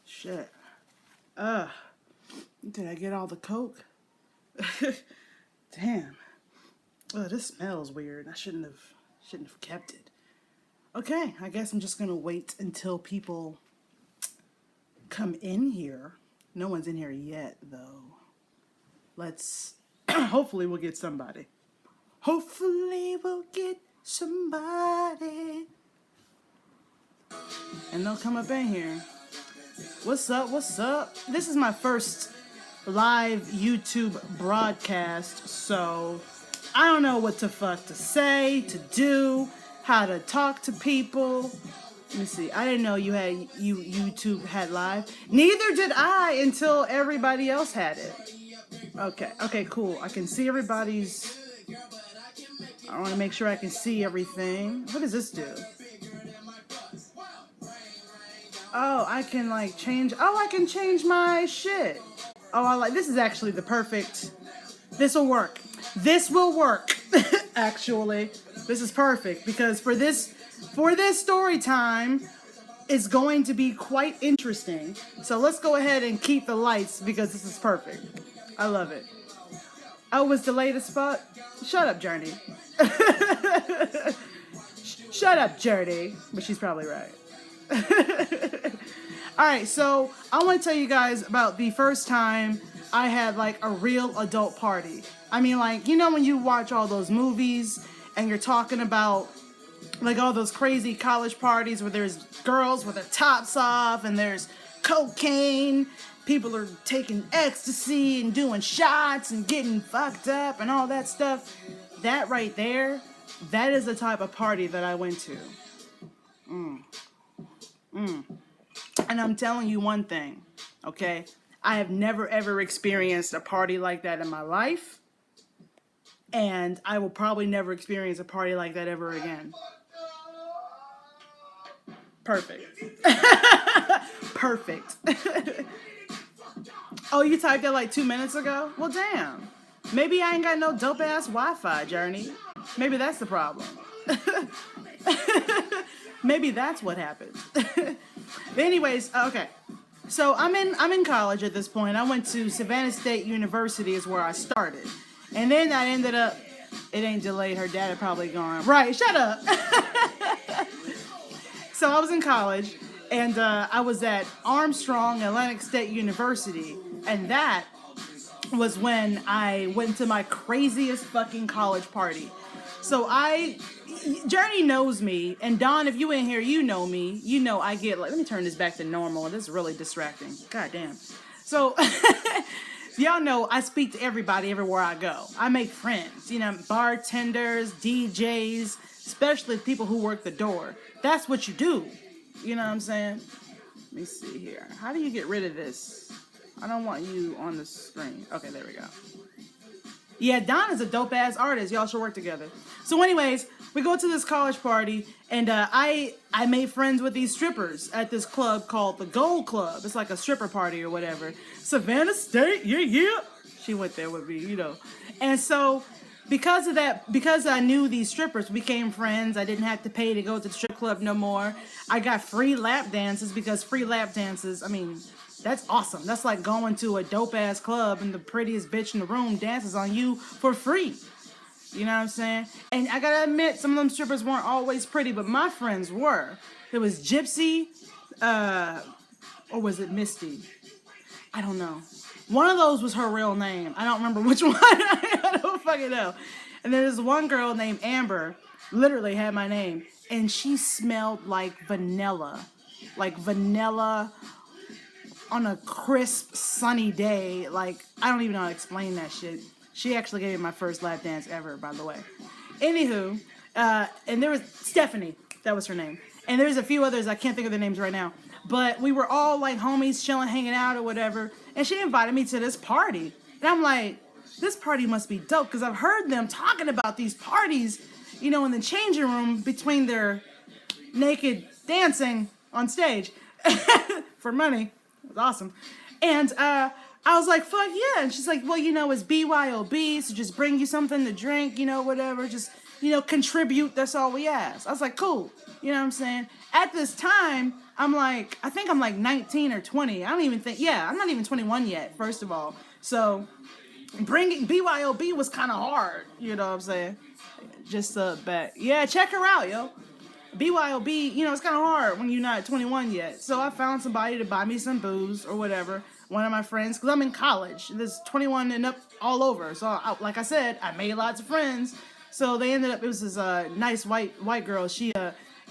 Shit. Did I get all the Coke? Damn. Oh, this smells weird. I shouldn't have kept it. Okay, I guess I'm just gonna wait until people come in here. No one's in here yet, though. Let's. Hopefully, we'll get somebody. Hopefully, we'll get somebody. And they'll come up in here. What's up? What's up? This is my first live YouTube broadcast, so I don't know what the fuck to say, to do, how to talk to people. Let me see. I didn't know YouTube had live. Neither did I until everybody else had it. Okay, cool. I can see everybody's. I want to make sure I can see everything. What does this do? Oh, I can like change. Oh, I can change my shit. Oh, I like this. Is actually the perfect. This will work. This will work. Actually, this is perfect because for this story time, it's going to be quite interesting. So let's go ahead and keep the lights because this is perfect. I love it. Oh, was the latest spot? Shut up, Journey. Shut up, Journey. But she's probably right. Alright, so I want to tell you guys about the first time I had like a real adult party. I mean, like, you know when you watch all those movies and you're talking about like all those crazy college parties where there's girls with their tops off and there's cocaine, people are taking ecstasy and doing shots and getting fucked up and all that stuff. That right there, that is the type of party that I went to. And I'm telling you one thing, okay? I have never ever experienced a party like that in my life. And I will probably never experience a party like that ever again. Perfect. Perfect. Oh, you typed that like 2 minutes ago? Well, damn. Maybe I ain't got no dope ass Wi-Fi, Journey. Maybe that's the problem. Maybe that's what happened. But anyways, okay. So I'm in college at this point. I went to Savannah State University is where I started. And then I ended up, it ain't delayed, her dad had probably gone. Right, shut up. So I was in college and I was at Armstrong Atlantic State University. And that was when I went to my craziest fucking college party. So Journey knows me, and Dawn, if you in here, you know me. You know I get like, let me turn this back to normal. This is really distracting. God damn. So, y'all know I speak to everybody everywhere I go. I make friends, you know, bartenders, DJs, especially people who work the door. That's what you do. You know what I'm saying? Let me see here. How do you get rid of this? I don't want you on the screen. Okay, there we go. Yeah, Don is a dope-ass artist. Y'all should work together. So anyways, we go to this college party, and I made friends with these strippers at this club called the Gold Club. It's like a stripper party or whatever. Savannah State, yeah. She went there with me, you know. And so because of that, because I knew these strippers, we became friends. I didn't have to pay to go to the strip club no more. I got free lap dances because free lap dances, I mean, that's awesome. That's like going to a dope-ass club and the prettiest bitch in the room dances on you for free. You know what I'm saying? And I gotta admit, some of them strippers weren't always pretty, but my friends were. There was Gypsy, or was it Misty? I don't know. One of those was her real name. I don't remember which one. I don't fucking know. And there's one girl named Amber, literally had my name, and she smelled like vanilla. Like vanilla on a crisp, sunny day. Like, I don't even know how to explain that shit. She actually gave me my first lap dance ever, by the way. Anywho, and there was Stephanie. That was her name. And there's a few others. I can't think of their names right now. But we were all like homies, chilling, hanging out or whatever. And she invited me to this party. And I'm like, this party must be dope. Because I've heard them talking about these parties, you know, in the changing room between their naked dancing on stage for money. It was awesome. And I was like, fuck yeah. And she's like, well, you know, it's BYOB, so just bring you something to drink, you know, whatever. Just, you know, contribute. That's all we ask. I was like, cool. You know what I'm saying? At this time, I'm like, I think I'm like 19 or 20. I don't even think, yeah, I'm not even 21 yet, first of all. So bringing BYOB was kind of hard, you know what I'm saying? Just back. Yeah, check her out, yo. BYOB, you know, it's kind of hard when you're not 21 yet. So I found somebody to buy me some booze or whatever. One of my friends, because I'm in college. There's 21 and up all over. So, like I said, I made lots of friends. So they ended up, it was this nice white girl. She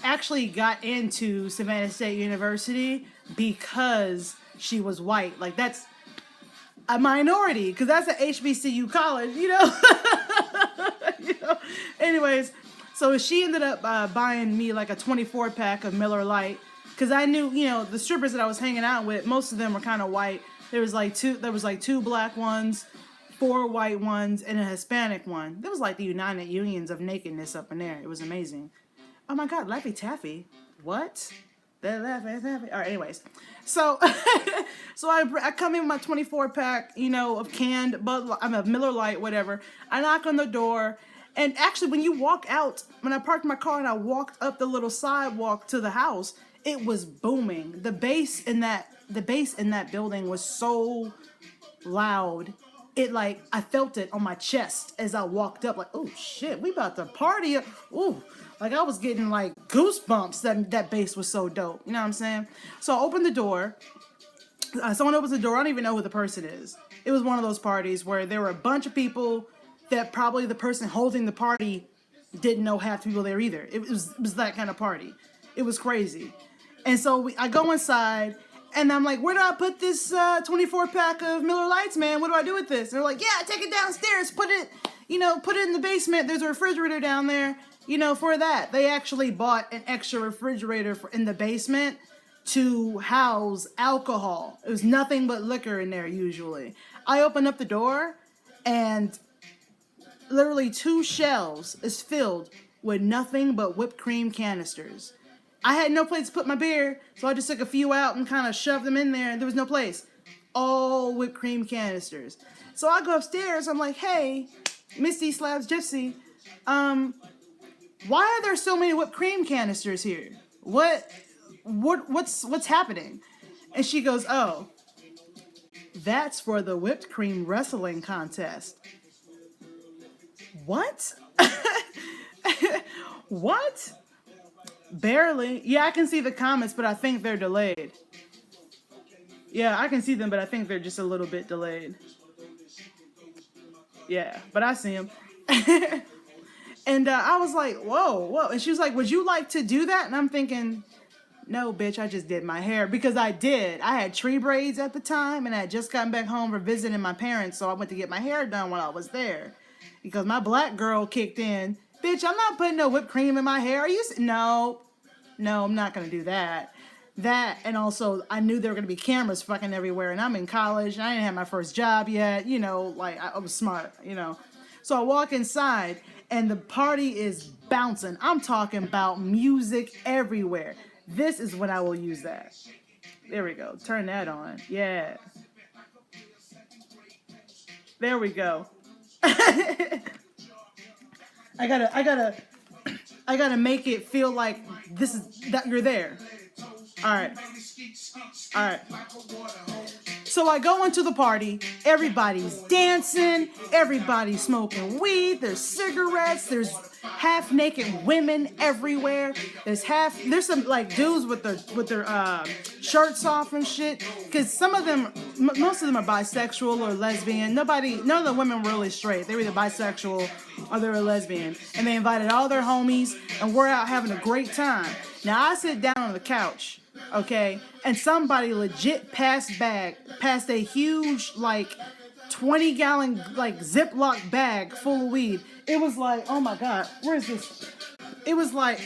actually got into Savannah State University because she was white. Like, that's a minority, because that's an HBCU college, you know? You know? Anyways, so she ended up buying me like a 24-pack of Miller Lite, because I knew, you know, the strippers that I was hanging out with, most of them were kind of white. There was like two black ones, 4 white ones, and a Hispanic one. There was like the United Unions of nakedness up in there. It was amazing. Oh my God, Laffy Taffy. What? That Laffy Taffy. All right, anyways. So, so I come in with my 24-pack, you know, of canned, but I'm a Miller Lite, whatever. I knock on the door. And actually, when you walk out, when I parked my car and I walked up the little sidewalk to the house, it was booming. The bass in that building was so loud. It like, I felt it on my chest as I walked up, like, oh shit, we about to party. Ooh, like I was getting like goosebumps. That bass was so dope. You know what I'm saying? So I opened the door. Someone opens the door. I don't even know who the person is. It was one of those parties where there were a bunch of people that probably the person holding the party didn't know half the people there either. It was that kind of party. It was crazy. And so I go inside, and I'm like, where do I put this 24-pack of Miller Lights, man? What do I do with this? And they're like, yeah, take it downstairs. Put it in the basement. There's a refrigerator down there, you know, for that. They actually bought an extra refrigerator in the basement to house alcohol. It was nothing but liquor in there usually. I open up the door, and literally 2 shelves is filled with nothing but whipped cream canisters. I had no place to put my beer, so I just took a few out and kind of shoved them in there, and there was no place. All whipped cream canisters. So I go upstairs, I'm like, hey, Misty Slabs Gypsy, why are there so many whipped cream canisters here? What's happening? And she goes, oh, that's for the whipped cream wrestling contest. What? What? Barely. Yeah, I can see the comments, but I think they're delayed. Yeah, I can see them, but I think they're just a little bit delayed. Yeah, but I see them. And I was like, whoa. And she was like, would you like to do that? And I'm thinking, no, bitch, I just did my hair. Because I did. I had tree braids at the time, and I had just gotten back home from visiting my parents, so I went to get my hair done while I was there. Because my black girl kicked in. Bitch, I'm not putting no whipped cream in my hair. Are you? No, I'm not going to do that. That, and also, I knew there were going to be cameras fucking everywhere, and I'm in college, and I didn't have my first job yet. You know, like, I was smart, you know. So I walk inside, and the party is bouncing. I'm talking about music everywhere. This is when I will use that. There we go. Turn that on. Yeah. There we go. I gotta make it feel like this is that you're there. All right. So I go into the party. Everybody's dancing. Everybody's smoking weed. There's cigarettes. There's half-naked women everywhere. There's some like dudes with their shirts off and shit. Because some of them, most of them are bisexual or lesbian. None of the women were really straight. They were either bisexual or they were lesbian. And they invited all their homies, and we're out having a great time. Now I sit down on the couch. Okay, and somebody legit passed a huge like 20-gallon like Ziploc bag full of weed. It was like, oh my God, where is this? It was like,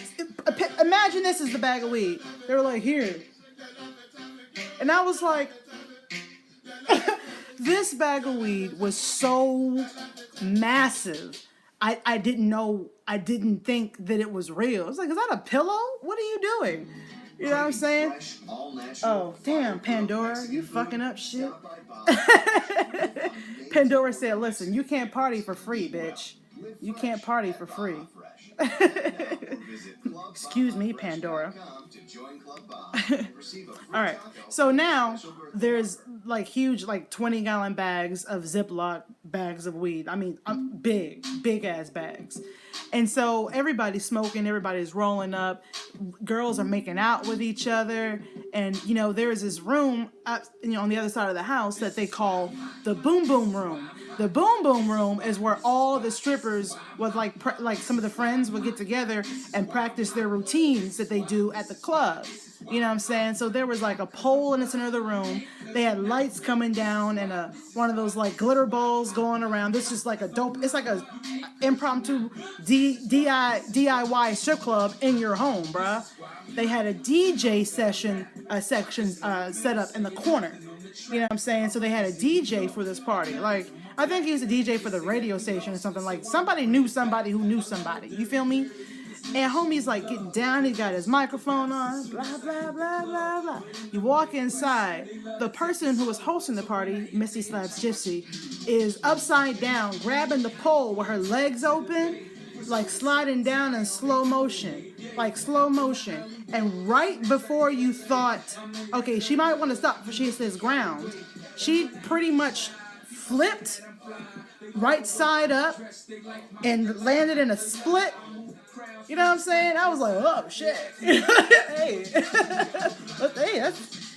imagine this is the bag of weed. They were like, here. And I was like, this bag of weed was so massive. I didn't think that it was real. I was like, is that a pillow? What are you doing? You know what I'm saying? Oh, damn, Pandora, you fucking up shit. Pandora said, listen, you can't party for free, bitch. You can't party for free. Excuse me, Pandora. All right. So now there's like huge, like 20-gallon bags of Ziploc bags of weed. I mean, big ass bags. And so everybody's smoking, everybody's rolling up. Girls are making out with each other. And, you know, there's this room up, you know, on the other side of the house that they call the boom boom room. The boom boom room is where all the strippers with like some of the friends would get together and practice their routines that they do at the club. You know what I'm saying? So there was like a pole in the center of the room. They had lights coming down and one of those like glitter balls going around. This is like a dope. It's like a impromptu DIY strip club in your home, bruh. They had a DJ section set up in the corner. You know what I'm saying? So they had a DJ for this party. Like, I think he was a DJ for the radio station or something. Like, somebody knew somebody who knew somebody. You feel me? And homie's like getting down. He got his microphone on. Blah, blah, blah, blah, blah. You walk inside. The person who was hosting the party, Missy Slabs Gypsy, is upside down, grabbing the pole with her legs open, like sliding down in slow motion. Like slow motion. And right before you thought, okay, she might want to stop, for she says ground, she pretty much flipped right side up and landed in a split. You know what I'm saying? I was like, oh shit. Hey,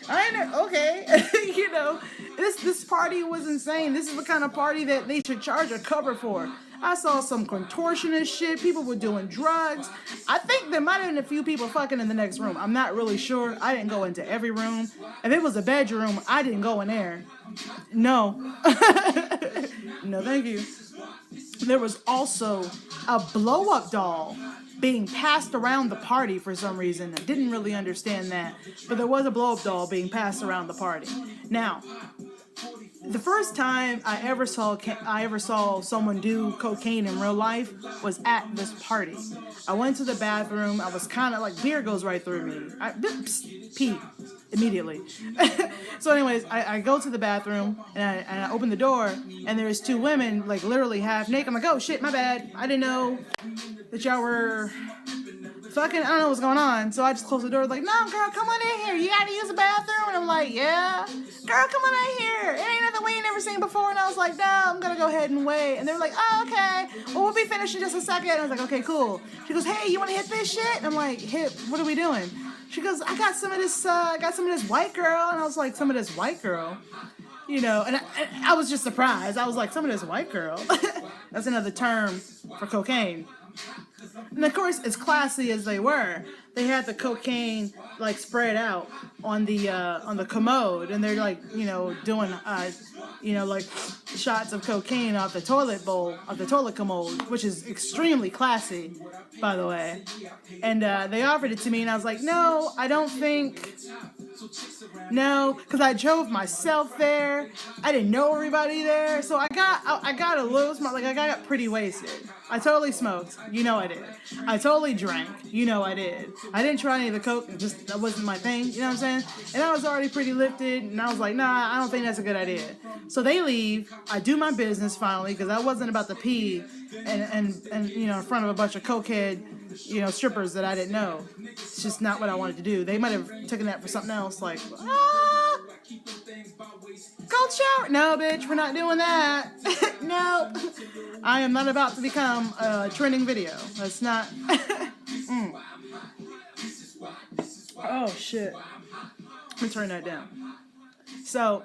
I ain't okay. You know, this party was insane. This is the kind of party that they should charge a cover for. I saw some contortionist shit. People were doing drugs. I think there might have been a few people fucking in the next room. I'm not really sure. I didn't go into every room. If it was a bedroom, I didn't go in there. No. No, thank you. There was also a blow-up doll being passed around the party for some reason. I didn't really understand that. But there was a blow-up doll being passed around the party. Now, the first time I ever saw someone do cocaine in real life was at this party. I went to the bathroom. I was kind of like, beer goes right through me. I pee immediately. So anyways, I go to the bathroom and I open the door and there's two women like literally half naked. I'm like, oh shit, my bad. I didn't know that y'all were fucking, I don't know what's going on. So I just closed the door like, no girl, come on in here. You gotta use the bathroom. And I'm like, yeah. Girl, come on in here. It ain't nothing we ain't never seen before. And I was like, no, I'm gonna go ahead and wait. And they're like, oh, okay. Well, we'll be finished in just a second. And I was like, okay, cool. She goes, hey, you wanna hit this shit? And I'm like, hit, what are we doing? She goes, I got some of this white girl. And I was like, some of this white girl? You know, and I was just surprised. I was like, some of this white girl? That's another term for cocaine. And of course, as classy as they were, they had the cocaine like spread out on the commode, and they're like, you know, doing like shots of cocaine off the toilet bowl, of the toilet commode, which is extremely classy, by the way. And they offered it to me, and I was like, no, I don't think. No, because I drove myself there. I didn't know everybody there, so I got a little smart. Like I got pretty wasted. I totally smoked. You know I did. I totally drank. You know I did. I didn't try any of the coke. That wasn't my thing. You know what I'm saying? And I was already pretty lifted, and I was like, nah, I don't think that's a good idea. So they leave. I do my business finally because I wasn't about to pee and you know in front of a bunch of cokehead, you know, strippers that I didn't know. It's just not what I wanted to do. They might have taken that for something else, like, cold shower. No, bitch, we're not doing that. No, I am not about to become a trending video. That's not. Oh shit. Let me turn that down. So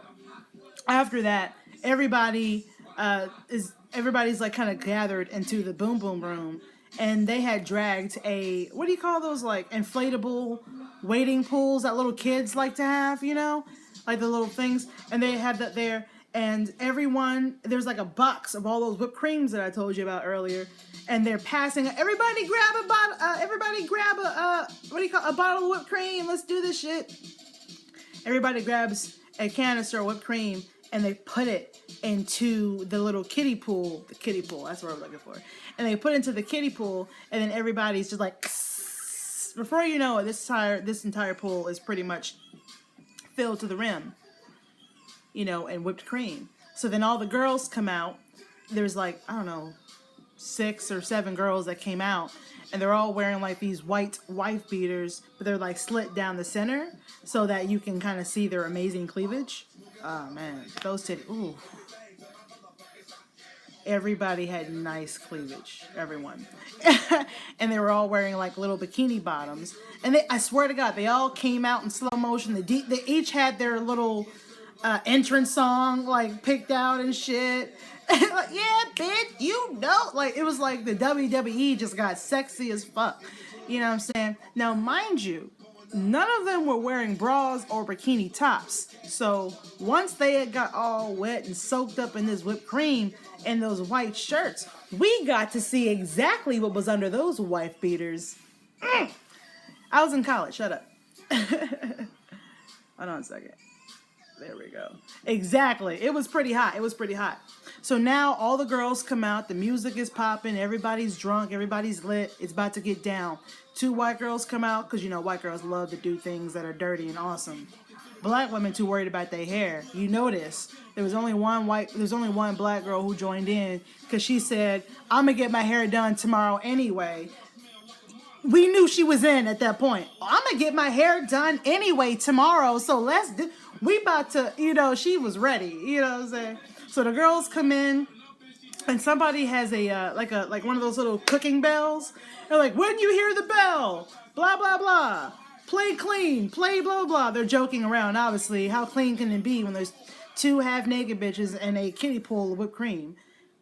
after that, everybody's like kind of gathered into the boom boom room. And they had dragged a, what do you call those, like, inflatable wading pools that little kids like to have, you know? Like the little things. And they had that there. And everyone, there's like a box of all those whipped creams that I told you about earlier. And they're passing, everybody grab a bottle, a bottle of whipped cream. Let's do this shit. Everybody grabs a canister of whipped cream and they put it into the little kiddie pool. The kiddie pool, that's what I was looking for. And they put it into the kiddie pool, and then everybody's just like, before you know it, this entire pool is pretty much filled to the rim, you know, and whipped cream. So then all the girls come out. There's like, I don't know, 6 or 7 girls that came out, and they're all wearing like these white wife beaters, but they're like slit down the center so that you can kind of see their amazing cleavage. Oh man, those titties. Ooh. Everybody had nice cleavage, everyone. And they were all wearing like little bikini bottoms. And I swear to God, they all came out in slow motion. They each had their little entrance song like picked out and shit. Like, yeah, bitch, you know. Like, it was like the WWE just got sexy as fuck. You know what I'm saying? Now, mind you, none of them were wearing bras or bikini tops. So once they had got all wet and soaked up in this whipped cream and those white shirts, we got to see exactly what was under those wife beaters. I was in college. Shut up. Hold on a second. There we go. Exactly. It was pretty hot. It was pretty hot. So now all the girls come out. The music is popping. Everybody's drunk. Everybody's lit. It's about to get down. 2 white girls come out because, you know, white girls love to do things that are dirty and awesome. Black women too worried about their hair. You notice there was only one black girl who joined in because she said, I'm going to get my hair done tomorrow anyway. We knew she was in at that point. I'm going to get my hair done anyway tomorrow. So we about to, you know, she was ready. You know what I'm saying? So the girls come in and somebody has like one of those little cooking bells. They're like, when you hear the bell, blah, blah, blah. Play clean, play blah, blah. They're joking around, obviously. How clean can it be when there's 2 half-naked bitches and a kiddie pool of whipped cream?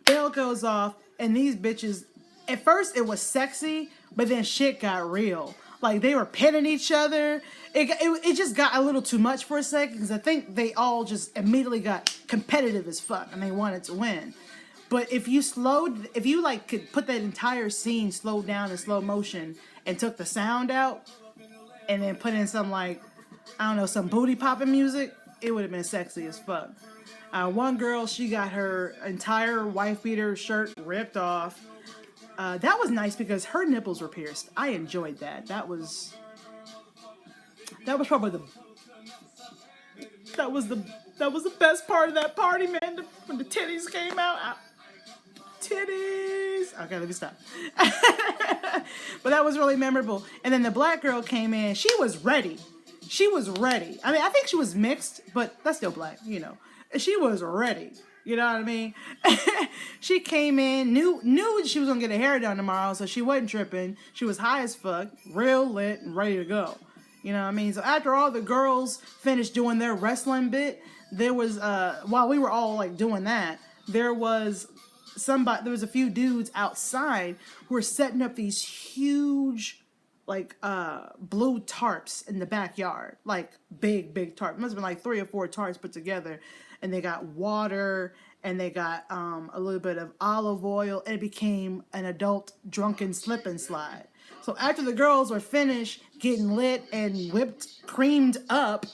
Bell goes off, and these bitches, at first it was sexy, but then shit got real. Like, they were pitting each other. It just got a little too much for a second, because I think they all just immediately got competitive as fuck, and they wanted to win. But if you like could put that entire scene slowed down in slow motion and took the sound out, and then put in some like, I don't know, some booty popping music, it would have been sexy as fuck. One girl, she got her entire wife beater shirt ripped off. That was nice because her nipples were pierced. I enjoyed that. That was probably the best part of that party, man. When the titties came out. Titties. Okay, let me stop. But that was really memorable. And then the black girl came in. She was ready. I mean, I think she was mixed, but that's still black, you know. She was ready. You know what I mean? She came in, knew she was gonna get her hair done tomorrow, so she wasn't tripping. She was high as fuck, real lit, and ready to go. You know what I mean? So after all the girls finished doing their wrestling bit, there was while we were all like doing that, there was a few dudes outside who were setting up these huge like blue tarps in the backyard, like big tarp. It must have been like 3 or 4 tarps put together, and they got water and they got a little bit of olive oil, and it became an adult drunken slip and slide. So after the girls were finished getting lit and whipped creamed up,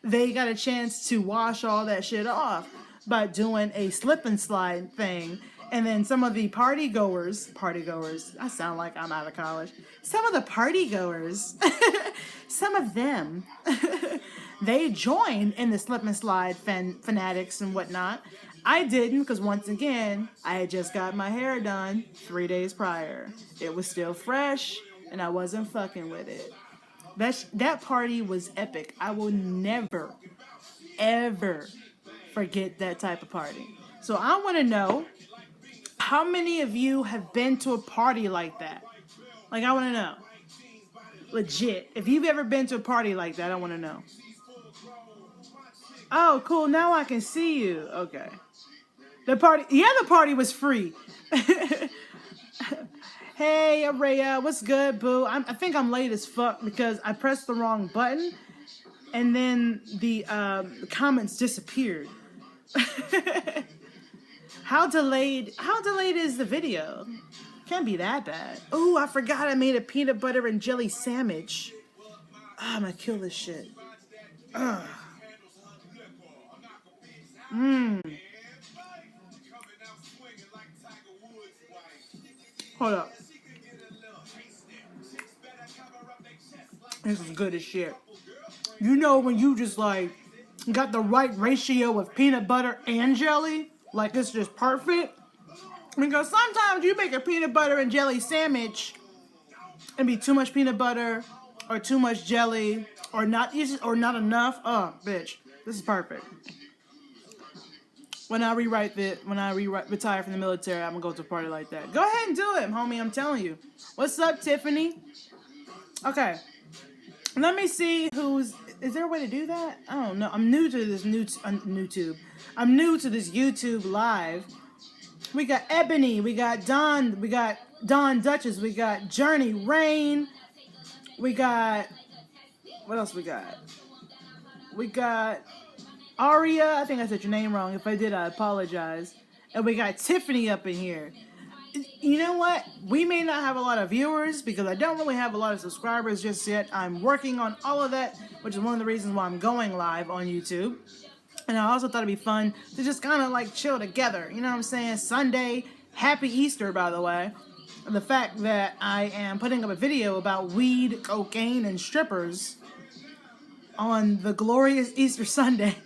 they got a chance to wash all that shit off by doing a slip and slide thing. And then some of the party goers, I sound like I'm out of college. Some of the party goers, some of them, they joined in the slip and slide fanatics and whatnot. I didn't, because once again, I had just got my hair done 3 days prior. It was still fresh, and I wasn't fucking with it. That party was epic. I will never, ever forget that type of party. So I want to know, how many of you have been to a party like that? Like, I want to know. Legit. If you've ever been to a party like that, I want to know. Oh, cool. Now I can see you. Okay. The party was free. Hey, Araya, what's good, boo? I think I'm late as fuck because I pressed the wrong button, and then the comments disappeared. How delayed is the video? Can't be that bad. Oh, I forgot I made a peanut butter and jelly sandwich. I'm gonna kill this shit. Ugh. Hold up. This is good as shit. You know when you just like got the right ratio of peanut butter and jelly? Like it's just perfect? Because sometimes you make a peanut butter and jelly sandwich and be too much peanut butter or too much jelly or not enough. Oh, bitch, this is perfect. When I retire from the military, I'm gonna go to a party like that. Go ahead and do it, homie. I'm telling you. What's up, Tiffany? Okay, let me see who's. Is there a way to do that? I don't know. I'm new to this YouTube. I'm new to this YouTube live. We got Ebony. We got Don. We got Don Duchess. We got Journey Rain. We got. What else we got? We got Aria. I think I said your name wrong. If I did, I apologize. And we got Tiffany up in here. You know what? We may not have a lot of viewers because I don't really have a lot of subscribers just yet. I'm working on all of that, which is one of the reasons why I'm going live on YouTube. And I also thought it'd be fun to just kind of like chill together. You know what I'm saying? Sunday, happy Easter, by the way. And the fact that I am putting up a video about weed, cocaine, and strippers on the glorious Easter Sunday.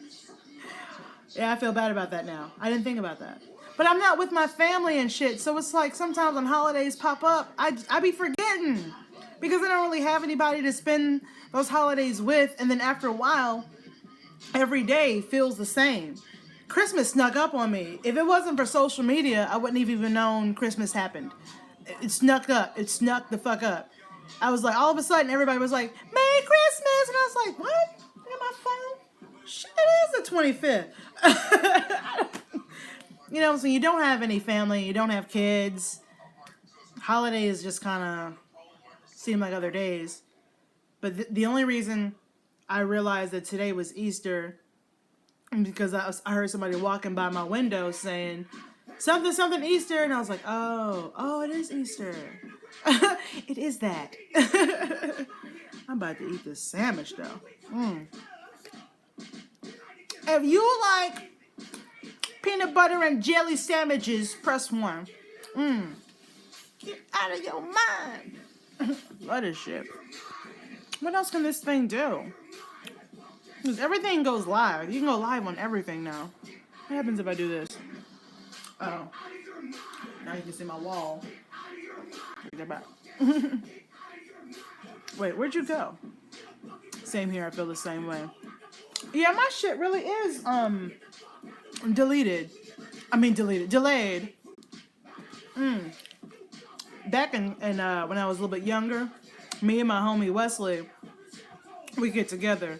Yeah, I feel bad about that now. I didn't think about that. But I'm not with my family and shit, so it's like sometimes when holidays pop up, I be forgetting. Because I don't really have anybody to spend those holidays with, and then after a while, every day feels the same. Christmas snuck up on me. If it wasn't for social media, I wouldn't have even known Christmas happened. It snuck up. It snuck the fuck up. I was like, all of a sudden, everybody was like, Merry Christmas! And I was like, what? Look at my phone. Shit, it is the 25th. You know, so you don't have any family, you don't have kids. Holidays just kind of seem like other days. But the only reason I realized that today was Easter because I heard somebody walking by my window saying, something Easter, and I was like, oh, it is Easter. It is that. I'm about to eat this sandwich, though. If you like peanut butter and jelly sandwiches, press 1. Get out of your mind. Love this shit. What else can this thing do? Because everything goes live. You can go live on everything now. What happens if I do this? Oh. Now you can see my wall. Take that back. Wait, where'd you go? Same here, I feel the same way. Yeah, my shit really is, delayed. Back in when I was a little bit younger, me and my homie Wesley, we get together,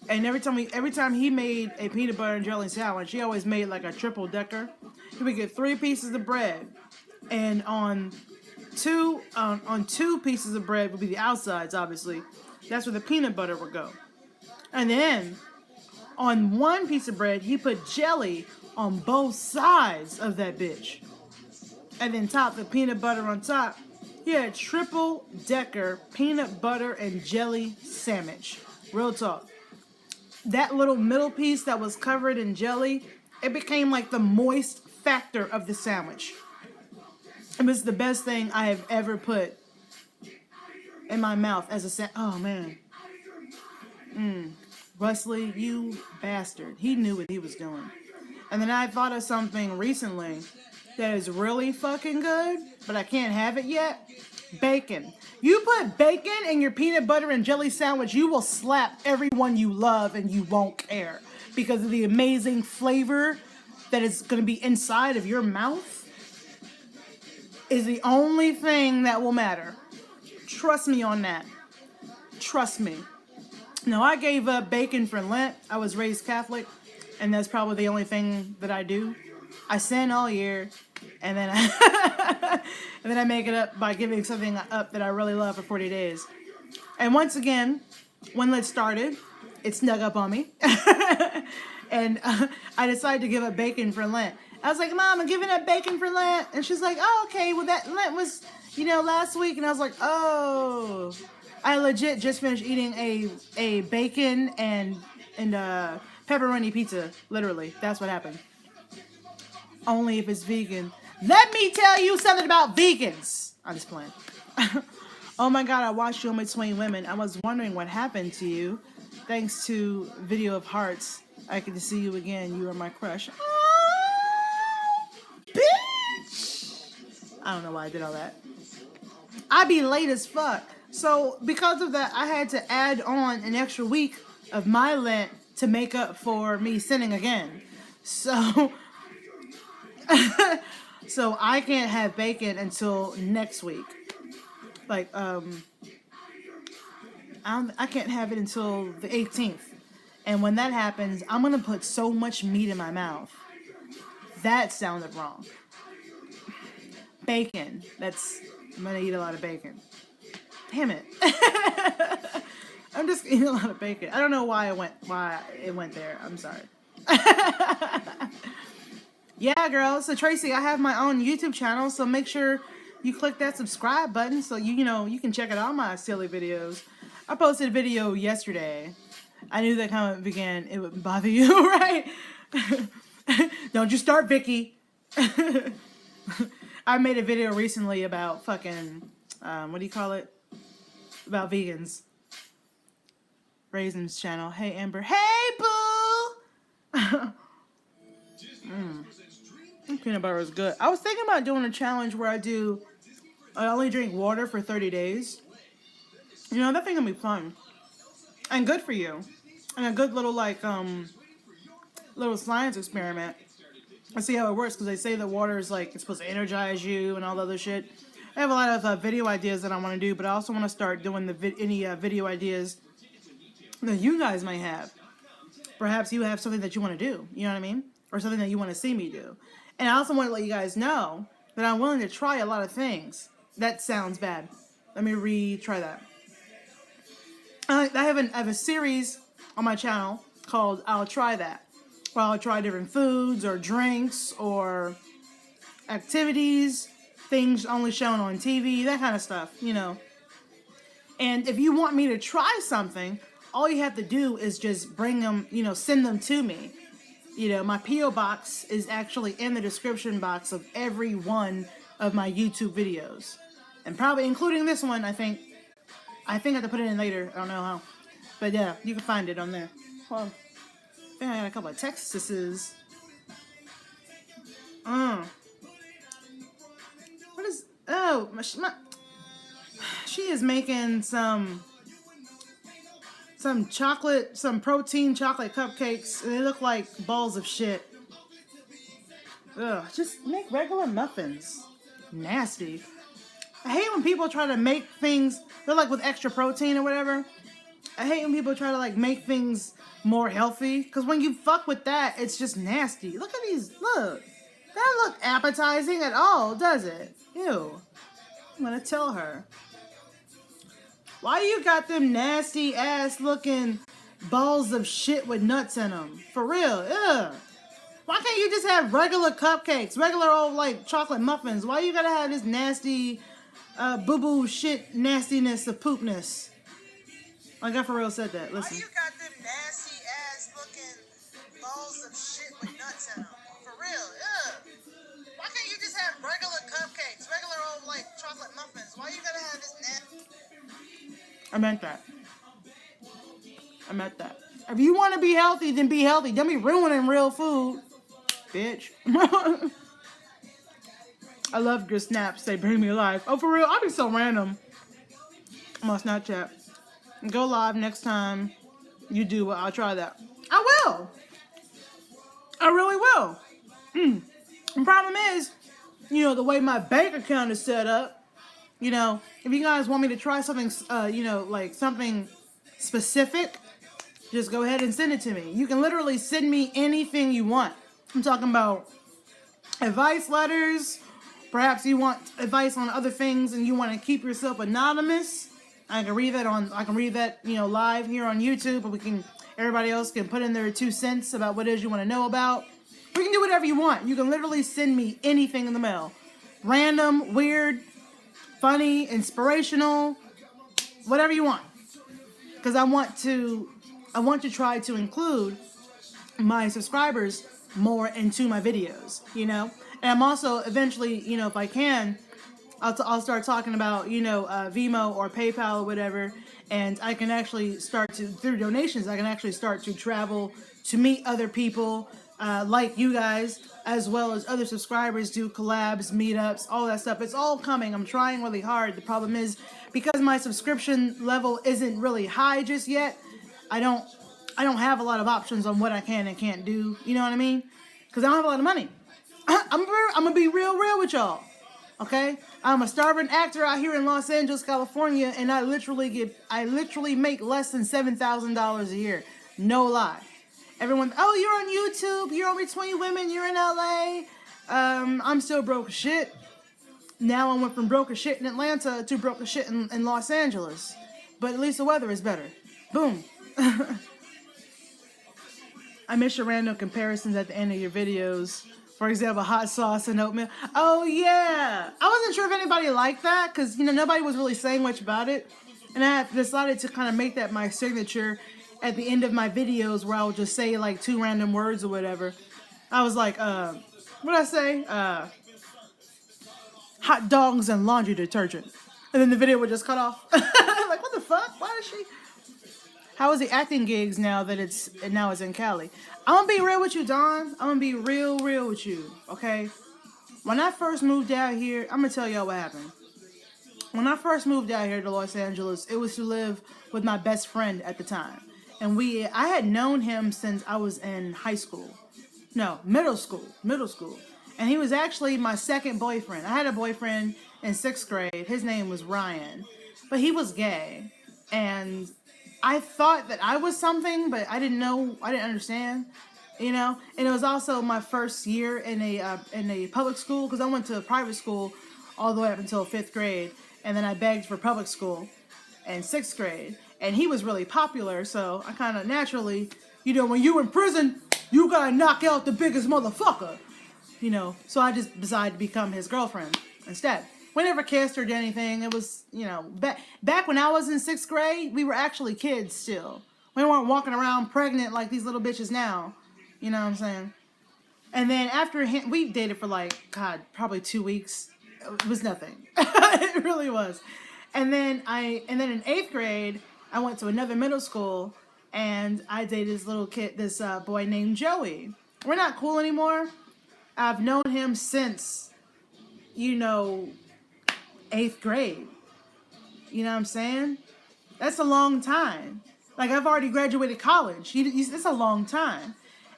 and every time he made a peanut butter and jelly sandwich, he always made like a triple decker. He would get 3 pieces of bread, and on two pieces of bread would be the outsides, obviously. That's where the peanut butter would go, and then on 1 piece of bread he put jelly on both sides of that bitch, and then top the peanut butter on top. He had a triple decker peanut butter and jelly sandwich. Real talk. That little middle piece that was covered in jelly, it became like the moist factor of the sandwich. It was the best thing I have ever put in my mouth as a sandwich. Oh man. Wesley, you bastard. He knew what he was doing. And then I thought of something recently that is really fucking good, but I can't have it yet. Bacon. You put bacon in your peanut butter and jelly sandwich, you will slap everyone you love and you won't care because of the amazing flavor that is going to be inside of your mouth is the only thing that will matter. Trust me on that. Trust me. Now, I gave up bacon for Lent. I was raised Catholic, and that's probably the only thing that I do. I sin all year, and then I make it up by giving something up that I really love for 40 days. And once again, when Lent started, it snuck up on me, and I decided to give up bacon for Lent. I was like, Mom, I'm giving up bacon for Lent, and she's like, oh, okay, well that Lent was, last week, and I was like, oh. I legit just finished eating a bacon and pepperoni pizza. Literally, that's what happened. Only if it's vegan. Let me tell you something about vegans. I'm just playing. Oh my God, I watched you in between women. I was wondering what happened to you. Thanks to Video of Hearts, I get to see you again. You are my crush. Oh, bitch! I don't know why I did all that. I be late as fuck. So because of that, I had to add on an extra week of my Lent to make up for me sinning again. So, so I can't have bacon until next week. Like, I can't have it until the 18th. And when that happens, I'm gonna put so much meat in my mouth. That sounded wrong. Bacon. I'm gonna eat a lot of bacon. Damn it. I'm just eating a lot of bacon. I don't know why it went there. I'm sorry. Yeah, girl. So Tracy, I have my own YouTube channel, so make sure you click that subscribe button so you can check out all my silly videos. I posted a video yesterday. I knew that comment began, it would bother you, right? Don't you start, Vicky. I made a video recently about fucking, what do you call it? About vegans. Raisins channel. Hey, Amber. Hey, boo! Peanut butter is good. I was thinking about doing a challenge where I only drink water for 30 days. You know, that thing can be fun. And good for you. And a good little, little science experiment. I see how it works, because they say that water is, it's supposed to energize you and all the other shit. I have a lot of video ideas that I want to do, but I also want to start doing any video ideas that you guys might have. Perhaps you have something that you want to do, you know what I mean? Or something that you want to see me do. And I also want to let you guys know that I'm willing to try a lot of things. That sounds bad. Let me retry that. I have a series on my channel called I'll Try That, where I'll try different foods or drinks or activities, things only shown on TV, that kind of stuff, you know. And if you want me to try something, all you have to do is just bring them, send them to me. You know, my P.O. box is actually in the description box of every one of my YouTube videos. And probably including this one, I think I have to put it in later. I don't know how. But yeah, you can find it on there. Hold on. I think I got a couple of Texases. What is... Oh, she is making some protein chocolate cupcakes, and they look like balls of shit. Ugh, just make regular muffins. Nasty. I hate when people try to make things, they're like with extra protein or whatever. I hate when people try to make things more healthy, because when you fuck with that, it's just nasty. Look at these, look. That doesn't look appetizing at all, does it? Ew. I'm gonna tell her. Why you got them nasty ass looking balls of shit with nuts in them? For real, ugh. Why can't you just have regular cupcakes, regular old chocolate muffins? Why you gotta have this nasty boo-boo shit nastiness of poopness? My God for real said that, listen. Why you got them nasty ass looking balls of shit with nuts in them? For real, ugh. Why can't you just have regular cupcakes, regular old chocolate muffins? Why you gotta have this nasty... I meant that. If you want to be healthy, then be healthy. Don't be ruining real food, bitch. I love your snaps. They bring me alive. Oh, for real? I'll be so random. I'm on Snapchat. Go live next time you do it. I'll try that. I will. I really will. The problem is, the way my bank account is set up, if you guys want me to try something, something specific, just go ahead and send it to me. You can literally send me anything you want. I'm talking about advice letters. Perhaps you want advice on other things and you want to keep yourself anonymous. I can read that, live here on YouTube, but everybody else can put in their 2 cents about what it is you want to know about. We can do whatever you want. You can literally send me anything in the mail. Random, weird, funny, inspirational, whatever you want. Because I want to try to include my subscribers more into my videos, And I'm also eventually, if I can, I'll start talking about, Vimo or PayPal or whatever, and I can actually through donations, I can actually start to travel to meet other people, like you guys, as well as other subscribers, do collabs, meetups, all that stuff. It's all coming. I'm trying really hard. The problem is, because my subscription level isn't really high just yet, I don't have a lot of options on what I can and can't do. You know what I mean? Because I don't have a lot of money. I'm gonna be real with y'all. Okay, I'm a starving actor out here in Los Angeles, California, and I literally make less than $7,000 a year. No lie. Everyone, oh, you're on YouTube, you're on Between Women, you're in LA. I'm still broke as shit. Now I went from broke as shit in Atlanta to broke as shit in Los Angeles. But at least the weather is better. Boom. I miss your random comparisons at the end of your videos. For example, hot sauce and oatmeal. Oh, yeah. I wasn't sure if anybody liked that because, nobody was really saying much about it. And I decided to kind of make that my signature at the end of my videos where I would just say like 2 random words or whatever. I was like, what did I say? Hot dogs and laundry detergent. And then the video would just cut off. Like, what the fuck? Why is she... How is the acting gigs now that it's in Cali? I'm gonna be real with you, Don. I'm gonna be real with you, okay? When I first moved out here, I'm gonna tell y'all what happened. When I first moved out here to Los Angeles, it was to live with my best friend at the time. And I had known him since I was in high school. No, middle school. And he was actually my second boyfriend. I had a boyfriend in 6th grade. His name was Ryan. But he was gay. And I thought that I was something, but I didn't know. I didn't understand, And it was also my first year in a public school because I went to a private school all the way up until 5th grade, and then I begged for public school in 6th grade. And he was really popular, so I kind of naturally, when you're in prison, you gotta knock out the biggest motherfucker, So I just decided to become his girlfriend instead. We never kissed or did anything. It was, back when I was in 6th grade, we were actually kids still. We weren't walking around pregnant like these little bitches now. You know what I'm saying? And then after we dated for probably 2 weeks. It was nothing. It really was. And then in 8th grade, I went to another middle school and I dated this boy named Joey. We're not cool anymore. I've known him since, 8th grade. You know what I'm saying? That's a long time. Like, I've already graduated college. It's a long time.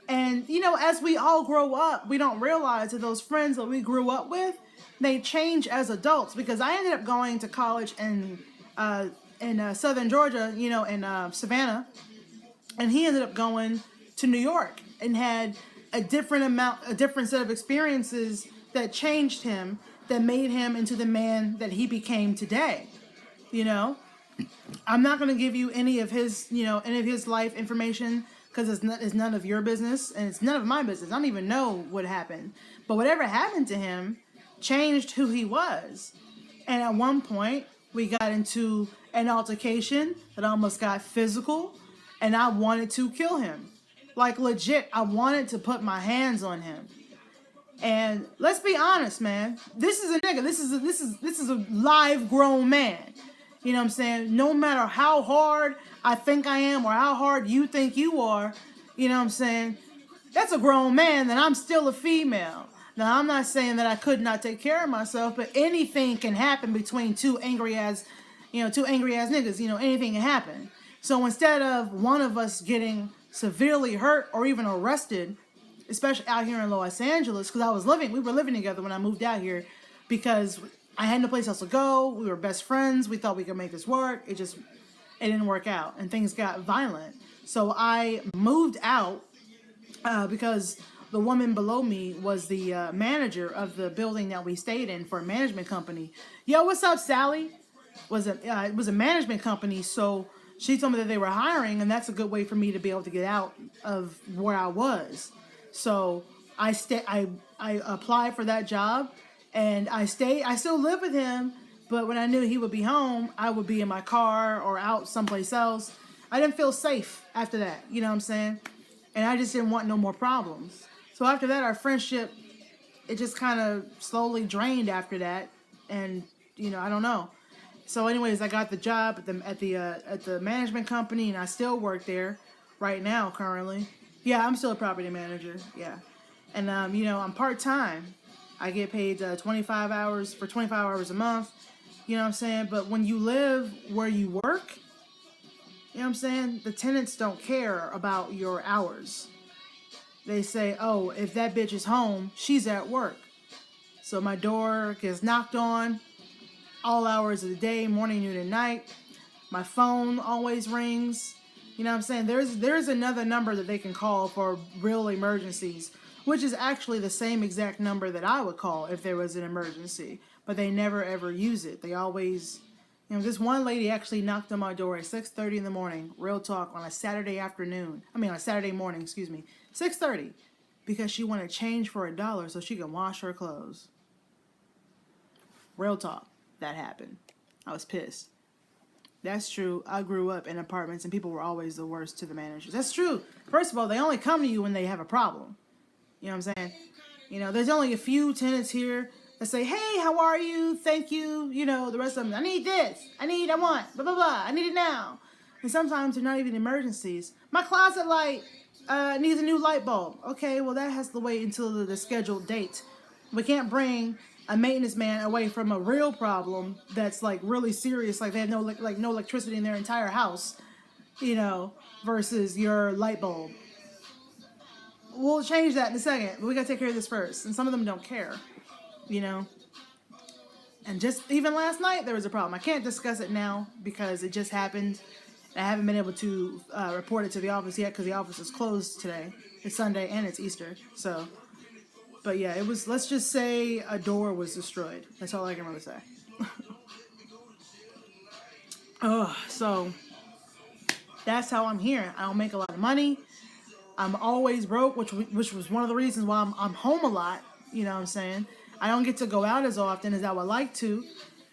And, as we all grow up, we don't realize that those friends that we grew up with, they change as adults. Because I ended up going to college in southern Georgia, in Savannah. And he ended up going to New York and had a different set of experiences that changed him, that made him into the man that he became today. I'm not going to give you any of his life information because it's none of your business and it's none of my business. I don't even know what happened. But whatever happened to him changed who he was. And at one point, we got into an altercation that almost got physical, and I wanted to kill him. Like, legit, I wanted to put my hands on him. And let's be honest, man. This is a nigga. This is a live grown man. You know what I'm saying? No matter how hard I think I am or how hard you think you are, you know what I'm saying? That's a grown man, and I'm still a female. Now, I'm not saying that I could not take care of myself, but anything can happen between two angry ass niggas. Anything can happen. So instead of one of us getting severely hurt or even arrested, especially out here in Los Angeles, because we were living together when I moved out here because I had no place else to go. We were best friends. We thought we could make this work. It didn't work out, and things got violent. So I moved out because the woman below me was the manager of the building that we stayed in for a management company. Yo, what's up, Sally? It was a management company, so she told me that they were hiring, and that's a good way for me to be able to get out of where I was. So I applied for that job, and I still live with him, but when I knew he would be home, I would be in my car or out someplace else. I didn't feel safe after that, you know what I'm saying? And I just didn't want no more problems. So after that, our friendship, it just kind of slowly drained after that, and I don't know. So anyways, I got the job at the management company, and I still work there right now currently. Yeah, I'm still a property manager. Yeah. And, you know, I'm part-time. I get paid 25 hours for 25 hours a month. You know what I'm saying? But when you live where you work, you know what I'm saying? The tenants don't care about your hours. They say, oh, if that bitch is home, she's at work. So my door gets knocked on all hours of the day, morning, noon, and night. My phone always rings. You know what I'm saying? There's another number that they can call for real emergencies, which is actually the same exact number that I would call if there was an emergency. But they never ever use it. They always, you know, this one lady actually knocked on my door at 6:30 in the morning, real talk, on a Saturday afternoon. I mean, on a Saturday morning, excuse me, 6:30, because she wanted change for $1 so she could wash her clothes. Real talk, that happened. I was pissed. That's true. I grew up in apartments and people were always the worst to the managers. That's true. First of all, they only come to you when they have a problem. You know what I'm saying? You know, there's only a few tenants here that say, hey, how are you? Thank you. You know, the rest of them, I need this. I want, blah, blah, blah. I need it now. And sometimes they're not even emergencies. My closet light needs a new light bulb. Okay, well, that has to wait until the scheduled date. We can't bring a maintenance man away from a real problem that's like really serious, like they have no electricity in their entire house, you know, versus your light bulb. We'll change that in a second, but we gotta take care of this first. And some of them don't care, you know. And just even last night there was a problem. I can't discuss it now because it just happened. I haven't been able to report it to the office yet because the office is closed today. It's Sunday and it's Easter, so. But yeah, it was, let's just say a door was destroyed. That's all I can really say. So that's how I'm here. I don't make a lot of money. I'm always broke, which was one of the reasons why I'm home a lot. You know what I'm saying? I don't get to go out as often as I would like to.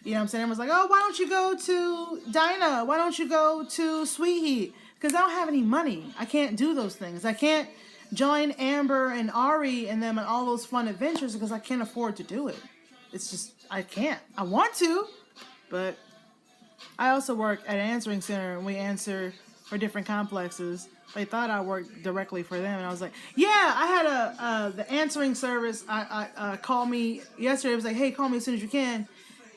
You know what I'm saying? Everyone's like, oh, why don't you go to Dinah? Why don't you go to Sweet Heat? Because I don't have any money. I can't do those things. I can't join Amber and Ari and them and all those fun adventures because I can't afford to do it. It's just, I can't. I want to, but I also work at an answering center and we answer for different complexes. They thought I worked directly for them, and I was like, yeah, I had the answering service. I called me yesterday. It was like, hey, call me as soon as you can.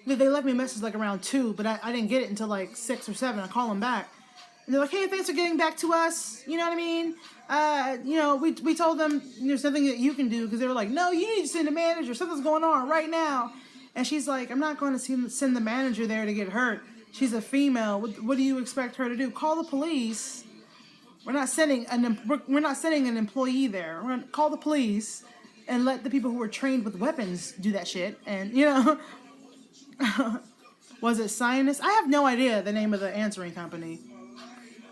They left me a message like around 2, but I didn't get it until like 6 or 7. I call them back. And they're like, hey, thanks for getting back to us. You know what I mean? You know, we told them there's something that you can do because they were like, no, you need to send a manager. Something's going on right now. And she's like, I'm not going to send the manager there to get hurt. She's a female. What do you expect her to do? Call the police. We're not sending an employee there. We're going to call the police and let the people who are trained with weapons do that shit. And, you know, was it Sinus? I have no idea the name of the answering company.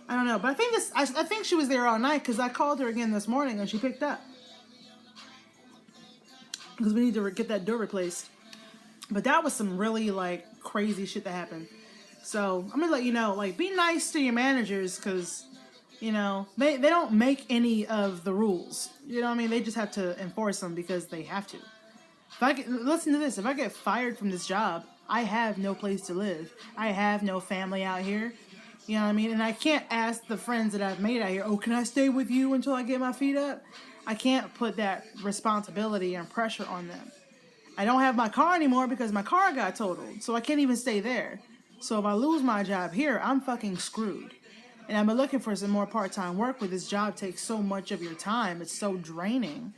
I don't know, but I think she was there all night because I called her again this morning and she picked up. Because we need to get that door replaced. But that was some really, like, crazy shit that happened. So, I'm going to let you know, like, be nice to your managers because, you know, they don't make any of the rules. You know what I mean? They just have to enforce them because they have to. Listen to this. If I get fired from this job, I have no place to live. I have no family out here. You know what I mean? And I can't ask the friends that I've made out here, oh, can I stay with you until I get my feet up? I can't put that responsibility and pressure on them. I don't have my car anymore because my car got totaled, so I can't even stay there. So if I lose my job here, I'm fucking screwed. And I've been looking for some more part-time work, but this job takes so much of your time. It's so draining.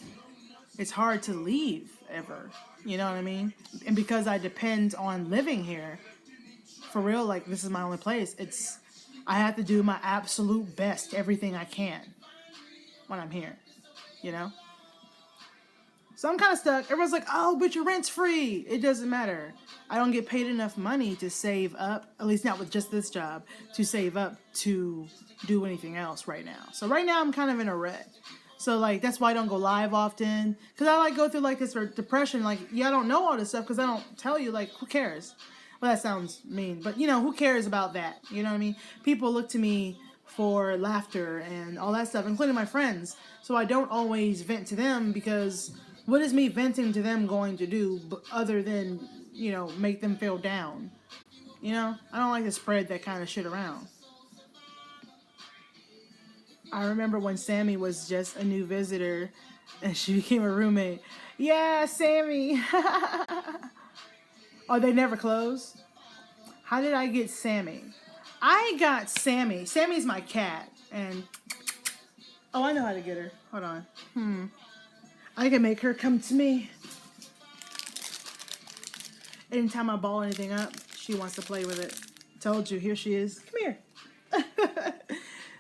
It's hard to leave ever. You know what I mean? And because I depend on living here, for real, like this is my only place, I have to do my absolute best, everything I can when I'm here, you know? So I'm kind of stuck. Everyone's like, oh, but your rent's free. It doesn't matter. I don't get paid enough money to save up, at least not with just this job, to save up to do anything else right now. So right now I'm kind of in a rut. So like, that's why I don't go live often. Because I like go through like this depression. Like, yeah, I don't know all this stuff because I don't tell you, like, who cares? Well, that sounds mean, but, you know, who cares about that? You know what I mean? People look to me for laughter and all that stuff, including my friends. So I don't always vent to them because what is me venting to them going to do other than, you know, make them feel down? You know? I don't like to spread that kind of shit around. I remember when Sammy was just a new visitor and she became a roommate. Yeah, Sammy. Oh, they never close? How did I get Sammy? I got Sammy. Sammy's my cat. And, oh, I know how to get her. Hold on. I can make her come to me. Anytime I ball anything up, she wants to play with it. Told you, here she is. Come here.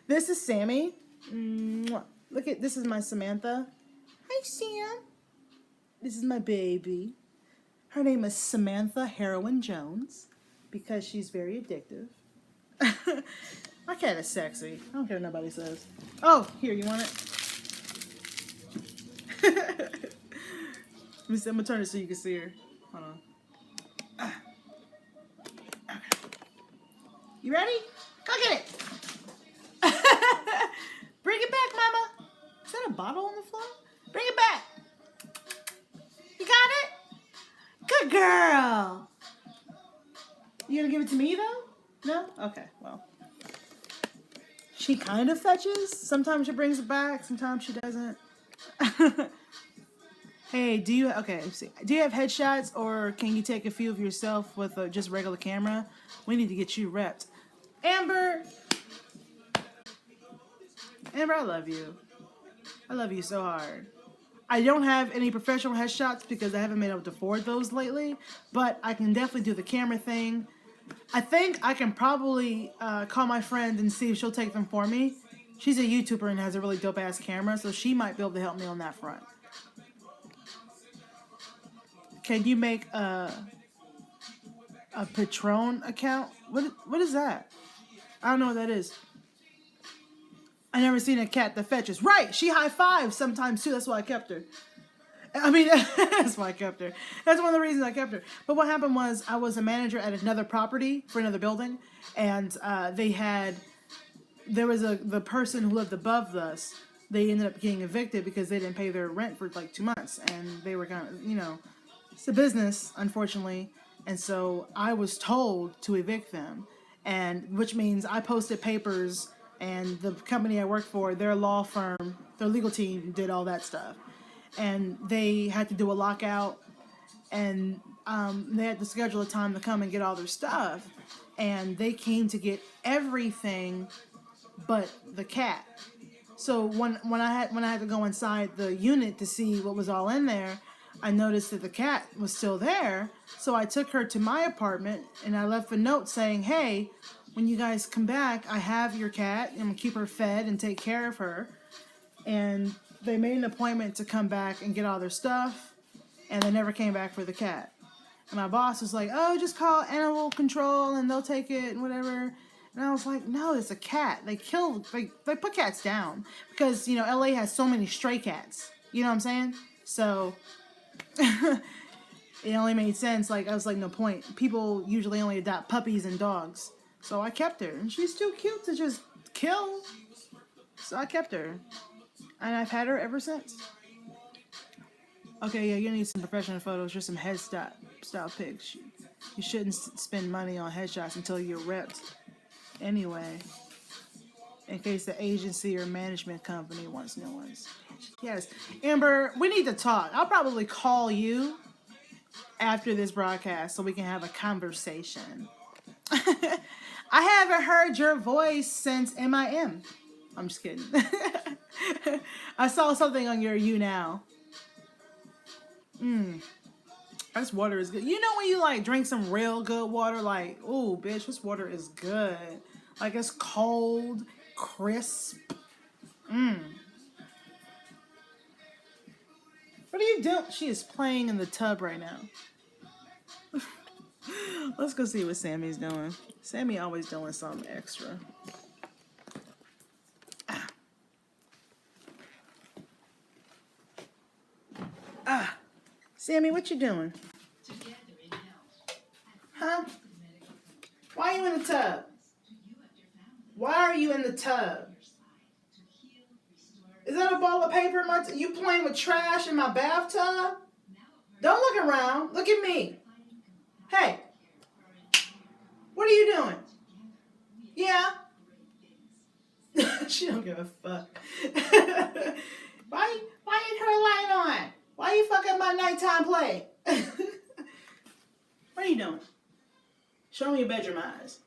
This is Sammy. Mwah. Look at, this is my Samantha. Hi, Sam. This is my baby. Her name is Samantha Heroin Jones because she's very addictive. My cat is sexy. I don't care what nobody says. Oh, here, you want it? I'm gonna turn it so you can see her. Hold on. Okay. You ready? Go get it. Bring it back, Mama. Is that a bottle on the floor? Bring it back. You got it? Good girl. You gonna give it to me though? No? Okay, well. She kind of fetches. Sometimes she brings it back. Sometimes she doesn't. Hey, do you... Okay, let's see. Do you have headshots or can you take a few of yourself with a just regular camera? We need to get you repped. Amber! Amber, I love you. I love you so hard. I don't have any professional headshots because I haven't been able to afford those lately, but I can definitely do the camera thing. I think I can probably call my friend and see if she'll take them for me. She's a YouTuber and has a really dope-ass camera, so she might be able to help me on that front. Can you make a Patron account? What is that? I don't know what that is. I never seen a cat that fetches. Right, she high fives sometimes too. That's why I kept her. I mean, that's why I kept her. That's one of the reasons I kept her. But what happened was I was a manager at another property for another building, and there was the person who lived above us. They ended up getting evicted because they didn't pay their rent for like 2 months, and they were kind of, it's a business, unfortunately, and so I was told to evict them, and which means I posted papers, and the company I worked for, their law firm, their legal team did all that stuff. And they had to do a lockout, and they had to schedule a time to come and get all their stuff. And they came to get everything but the cat. So when I had to go inside the unit to see what was all in there, I noticed that the cat was still there. So I took her to my apartment and I left a note saying, "Hey, when you guys come back, I have your cat. I'm gonna keep her fed and take care of her." And they made an appointment to come back and get all their stuff, and they never came back for the cat. And my boss was like, "Oh, just call animal control and they'll take it and whatever." And I was like, "No, it's a cat. They put cats down because, LA has so many stray cats. You know what I'm saying? So it only made sense. Like, I was like, no point. People usually only adopt puppies and dogs. So I kept her, and she's too cute to just kill. So I kept her. And I've had her ever since. Okay, yeah, you need some professional photos, just some headshot style pics. You shouldn't spend money on headshots until you're repped. Anyway, in case the agency or management company wants new ones. Yes, Amber, we need to talk. I'll probably call you after this broadcast so we can have a conversation. I haven't heard your voice since MIM. I'm just kidding. I saw something on your YOUNOW. This water is good. You know when you drink some real good water, like, ooh, bitch, this water is good. Like it's cold, crisp. What are you doing? She is playing in the tub right now. Let's go see what Sammy's doing. Sammy always doing something extra. Sammy, what you doing? Huh? Why are you in the tub? Why are you in the tub? Is that a ball of paper in my you playing with trash in my bathtub? Don't look around. Look at me. Hey. What are you doing? Yeah. She don't give a fuck. Why ain't her light on? Why you fucking my nighttime play? What are you doing? Show me your bedroom eyes.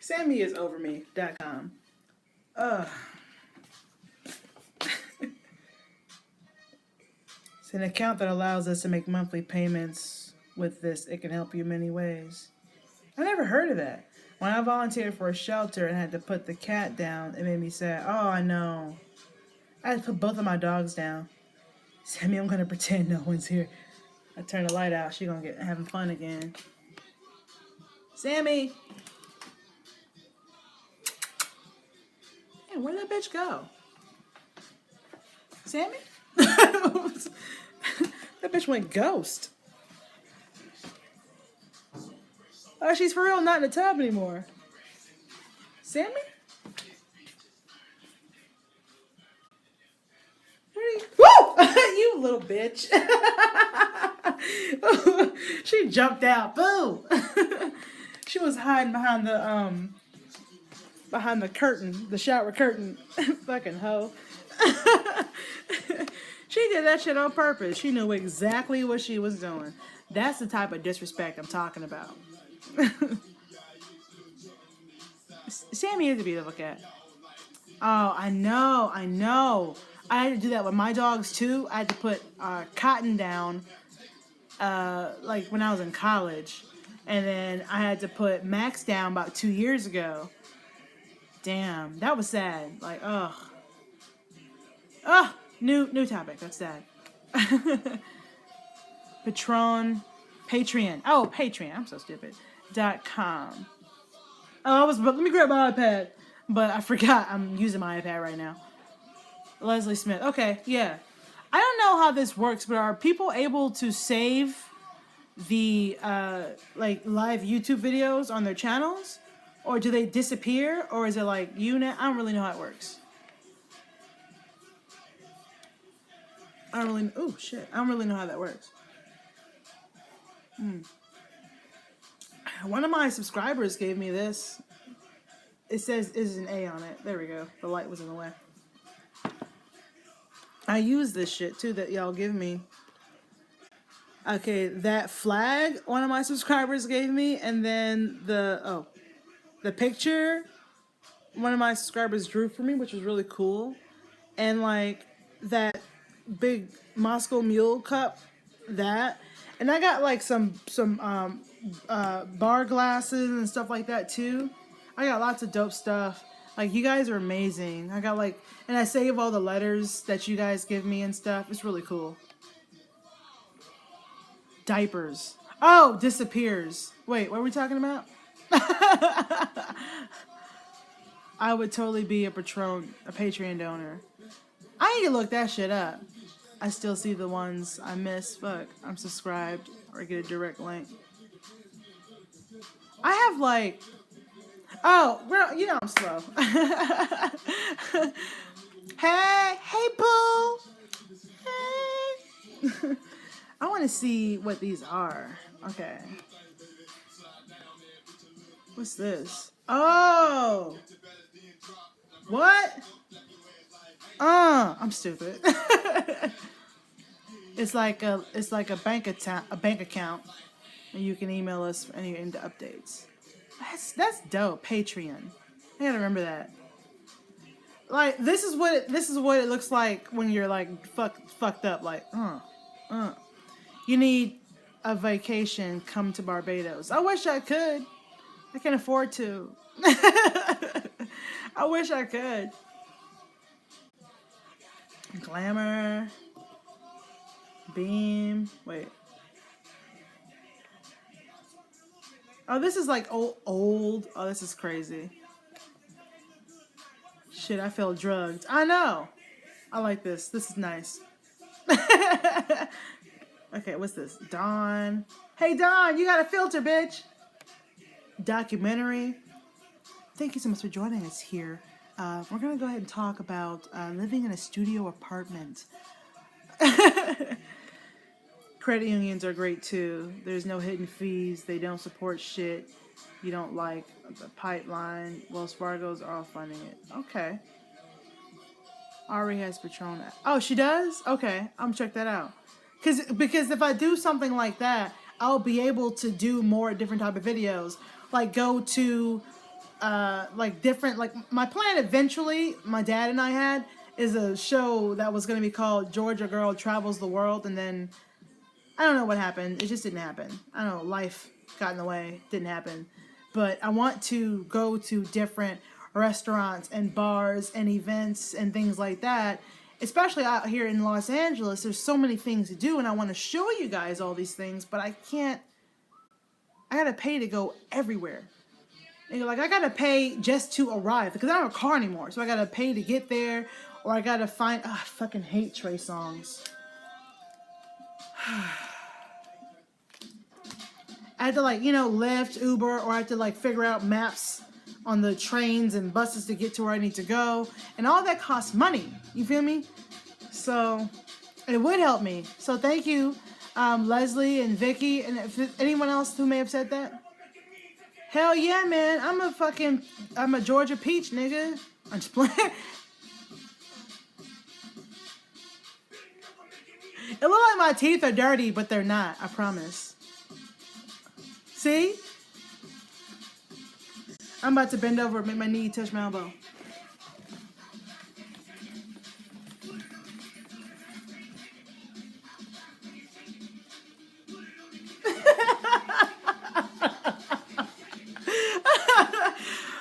SammyIsOverMe.com. It's an account that allows us to make monthly payments with this. It can help you in many ways. I never heard of that. When I volunteered for a shelter and had to put the cat down, it made me sad. Oh, I know. I had to put both of my dogs down. Sammy, I'm going to pretend no one's here. I turn the light out. She's going to get having fun again. Sammy! Man, where'd that bitch go? Sammy? That bitch went ghost. Oh, she's for real not in the tub anymore. Sammy? Where are you? Woo! You little bitch. She jumped out. Boo! She was hiding behind the curtain, the shower curtain. Fucking hoe. She did that shit on purpose. She knew exactly what she was doing. That's the type of disrespect I'm talking about. Sammy is a beautiful cat. Oh, I know. I had to do that with my dogs too. I had to put Cotton down, like when I was in college, and then I had to put Max down about 2 years ago. Damn, that was sad. Like, new topic. That's sad. Patreon. Oh, Patreon. I'm so stupid. .com. Oh, let me grab my iPad, but I forgot I'm using my iPad right now. Leslie Smith. Okay, yeah. I don't know how this works, but are people able to save the like live YouTube videos on their channels, or do they disappear, or is it like YOUNOW? I don't really know how it works. I don't really know how that works. One of my subscribers gave me this. It says is an A on it. There we go. The light was in the way. I use this shit too that y'all give me. Okay, that flag one of my subscribers gave me, and then the picture one of my subscribers drew for me, which was really cool. And like that big Moscow Mule cup, that. And I got like some bar glasses and stuff like that too. I got lots of dope stuff. Like, you guys are amazing. I got like, and I save all the letters that you guys give me and stuff. It's really cool. Diapers. Oh, disappears. Wait, what are we talking about? I would totally be a Patreon donor. I need to look that shit up. I still see the ones I miss. Fuck, I'm subscribed or get a direct link. I have like, oh, girl, you know I'm slow. Hey, boo. Hey. I want to see what these are. Okay. What's this? Oh. What? I'm stupid. It's like a bank account, and you can email us any updates. That's dope. Patreon. I gotta remember that. Like, this is what it looks like when you're like fucked up. Like, you need a vacation. Come to Barbados. I wish I could. I can afford to. I wish I could. Glamour. Beam. Wait. Oh, this is like old. Oh, this is crazy. Shit, I feel drugged. I know. I like this. This is nice. Okay, what's this? Dawn. Hey, Dawn, you got a filter, bitch. Documentary. Thank you so much for joining us here. We're going to go ahead and talk about living in a studio apartment. Credit unions are great too. There's no hidden fees. They don't support shit. You don't like the pipeline. Wells Fargo's are all funding it. Okay. Ari has Patron. Oh, she does? Okay, I'm gonna check that out. Because if I do something like that, I'll be able to do more different type of videos. Like go to like different, like my plan eventually, my dad and I had, is a show that was gonna be called Georgia Girl Travels the World, and then I don't know what happened. It just didn't happen. I don't know, life got in the way, didn't happen. But I want to go to different restaurants and bars and events and things like that. Especially out here in Los Angeles, there's so many things to do, and I want to show you guys all these things, but I can't. I gotta pay to go everywhere. And like I gotta pay just to arrive because I don't have a car anymore, so I gotta pay to get there, or I gotta find. I fucking hate Trey Songz. I had to like, Lyft, Uber, or I had to like figure out maps on the trains and buses to get to where I need to go. And all that costs money. You feel me? So it would help me. So thank you, Leslie and Vicky, and if anyone else who may have said that. Hell yeah, man. I'm a Georgia peach, nigga. I'm just playing. It looks like my teeth are dirty, but they're not. I promise. See? I'm about to bend over and make my knee touch my elbow.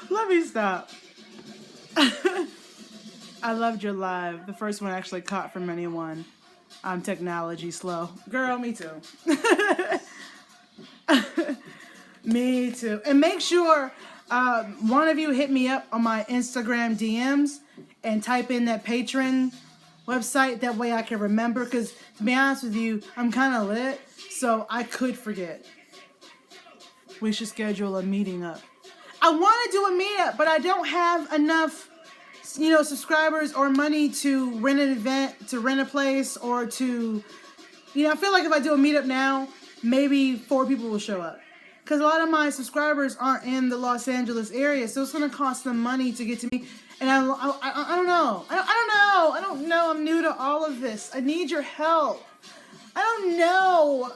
Let me stop. I loved your live. The first one I actually caught from anyone. I'm technology slow. Girl, me too. Me too. And make sure one of you hit me up on my Instagram DMs and type in that Patreon website. That way I can remember. Because to be honest with you, I'm kind of lit. So I could forget. We should schedule a meeting up. I want to do a meetup, but I don't have enough, subscribers or money to rent an event, to rent a place, or to, I feel like if I do a meetup now, maybe 4 people will show up. Because a lot of my subscribers aren't in the Los Angeles area, so it's going to cost them money to get to me. And I don't know. I don't know. I'm new to all of this. I need your help. I don't know.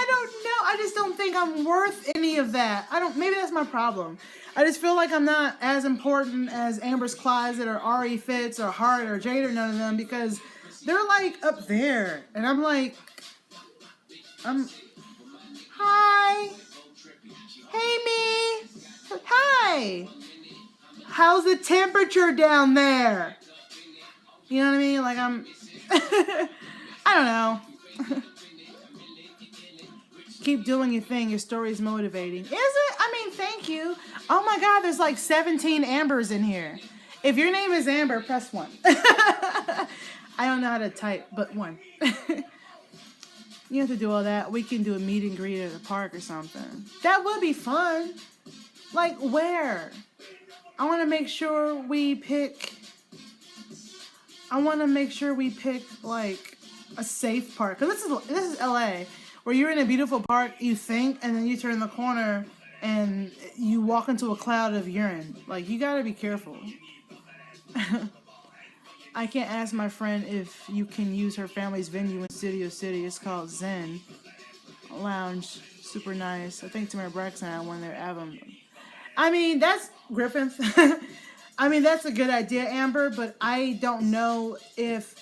I don't know. I just don't think I'm worth any of that. Maybe that's my problem. I just feel like I'm not as important as Amber's Closet or Ari Fitz or Hart or Jade or none of them, because they're like up there. And I'm like, hi. Hey, me. Hi. How's the temperature down there? You know what I mean? Like I don't know. Keep doing your thing. Your story is motivating. Is it? I mean, thank you. Oh my God, there's like 17 Ambers in here. If your name is Amber, press 1. I don't know how to type, but 1. You have to do all that. We can do a meet and greet at a park or something. That would be fun. Like where? I want to make sure we pick like a safe park. Cause this is LA. Where you're in a beautiful park, you think, and then you turn the corner and you walk into a cloud of urine. Like, you gotta be careful. I can't ask my friend if you can use her family's venue in Studio City. It's called Zen Lounge. Super nice. I think Tamara Braxton had one there. I mean, that's Griffin. I mean, that's a good idea, Amber, but I don't know if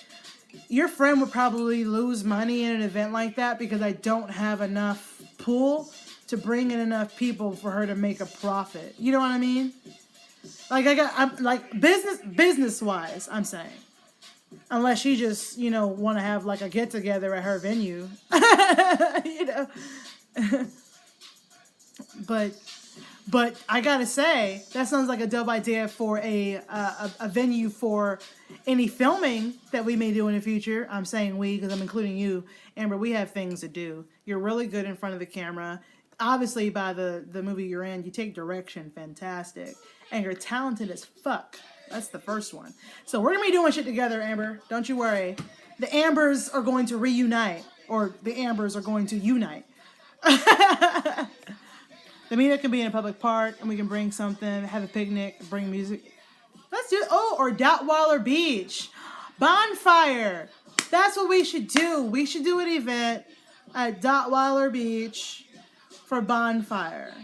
your friend would probably lose money in an event like that because I don't have enough pool to bring in enough people for her to make a profit. You know what I mean? Like I'm like business wise, I'm saying. Unless she just, want to have like a get together at her venue. But I gotta say, that sounds like a dope idea for a venue for any filming that we may do in the future. I'm saying we because I'm including you. Amber, we have things to do. You're really good in front of the camera. Obviously, by the movie you're in, you take direction. Fantastic. And you're talented as fuck. That's the first one. So we're going to be doing shit together, Amber. Don't you worry. The Ambers are going to reunite. Or the Ambers are going to unite. The meetup can be in a public park, and we can bring something, have a picnic, bring music. Let's do it. Oh, or Dotweiler Beach. Bonfire. That's what we should do. We should do an event at Dotweiler Beach for bonfire.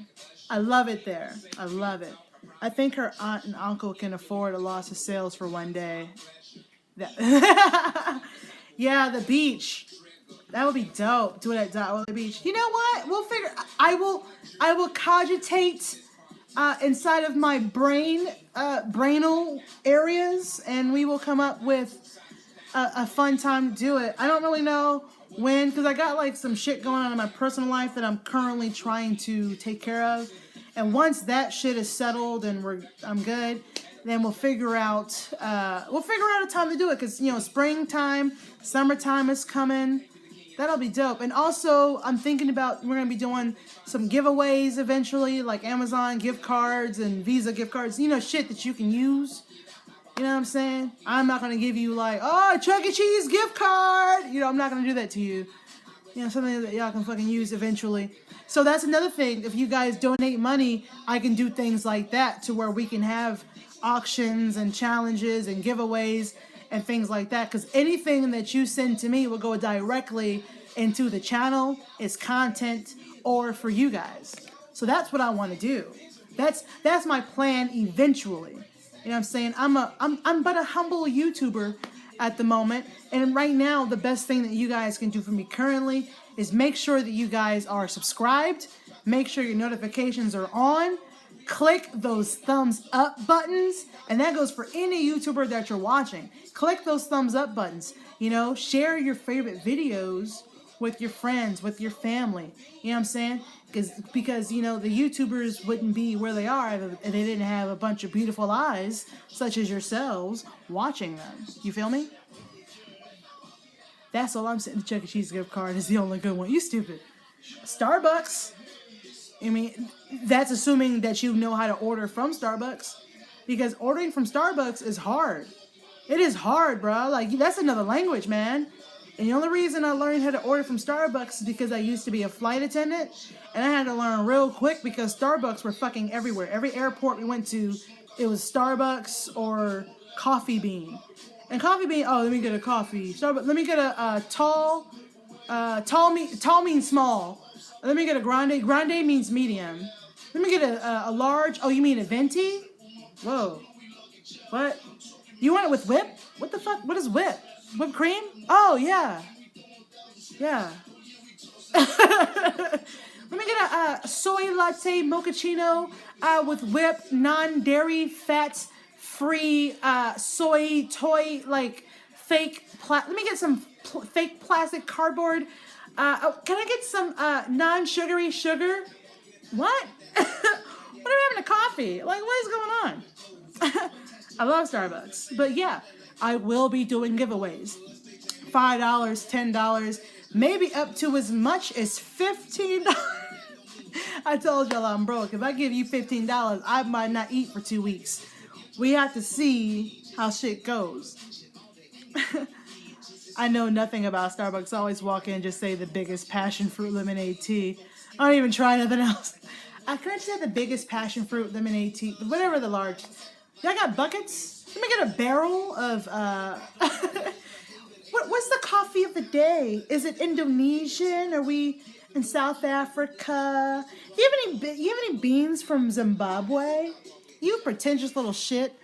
I love it there. I love it. I think her aunt and uncle can afford a loss of sales for one day. Yeah, the beach. That would be dope. Do it at Dotweiler Beach. You know what? We'll figure. I will cogitate inside of my brainal areas, and we will come up with a fun time to do it. I don't really know when, because I got like some shit going on in my personal life that I'm currently trying to take care of. And once that shit is settled and I'm good, then we'll figure out a time to do it. Because, you know, springtime, summertime is coming. That'll be dope. And also, I'm thinking about, we're going to be doing some giveaways eventually, like Amazon gift cards and Visa gift cards. You know, shit that you can use. You know what I'm saying? I'm not going to give you like, oh, Chuck E. Cheese gift card. You know, I'm not going to do that to you. You know, something that y'all can fucking use eventually. So that's another thing. If you guys donate money, I can do things like that to where we can have auctions and challenges and giveaways and things like that. Because anything that you send to me will go directly into the channel, it's content, or for you guys. So that's what I want to do. That's my plan eventually. You know what I'm saying? I'm but a humble YouTuber at the moment. And right now, the best thing that you guys can do for me currently is make sure that you guys are subscribed. Make sure your notifications are on. Click those thumbs up buttons. And that goes for any YouTuber that you're watching. Click those thumbs up buttons. You know, share your favorite videos with your friends, with your family. You know what I'm saying? Because you know, the YouTubers wouldn't be where they are if they didn't have a bunch of beautiful eyes, such as yourselves, watching them. You feel me? That's all I'm saying. The Chuck E. Cheese gift card is the only good one. You stupid. Starbucks. I mean, that's assuming that you know how to order from Starbucks. Because ordering from Starbucks is hard. It is hard, bro. Like, that's another language, man. And the only reason I learned how to order from Starbucks is because I used to be a flight attendant. And I had to learn real quick because Starbucks were fucking everywhere. Every airport we went to, it was Starbucks or Coffee Bean. And Coffee Bean, oh, let me get a coffee. Starbucks, let me get a tall means small. Let me get a grande. Grande means medium. Let me get a large. Oh, you mean a venti? Whoa. What? You want it with whip? What the fuck? What is whip? Whipped cream? Oh, yeah. Yeah. Let me get a soy latte mochaccino with whip, non-dairy, fat-free, soy toy, like fake. Let me get some fake plastic cardboard. Can I get some non-sugary sugar? What? What are we having a coffee? Like, what is going on? I love Starbucks. But yeah, I will be doing giveaways. $5, $10, maybe up to as much as $15. I told y'all I'm broke. If I give you $15, I might not eat for 2 weeks. We have to see how shit goes. I know nothing about Starbucks. I always walk in and just say the biggest passion fruit lemonade tea. I don't even try nothing else. Can I just have the biggest passion fruit lemonade tea? Whatever the large. Y'all got buckets? Let me get a barrel of, what's the coffee of the day? Is it Indonesian? Are we in South Africa? Do you have any beans from Zimbabwe? You pretentious little shit.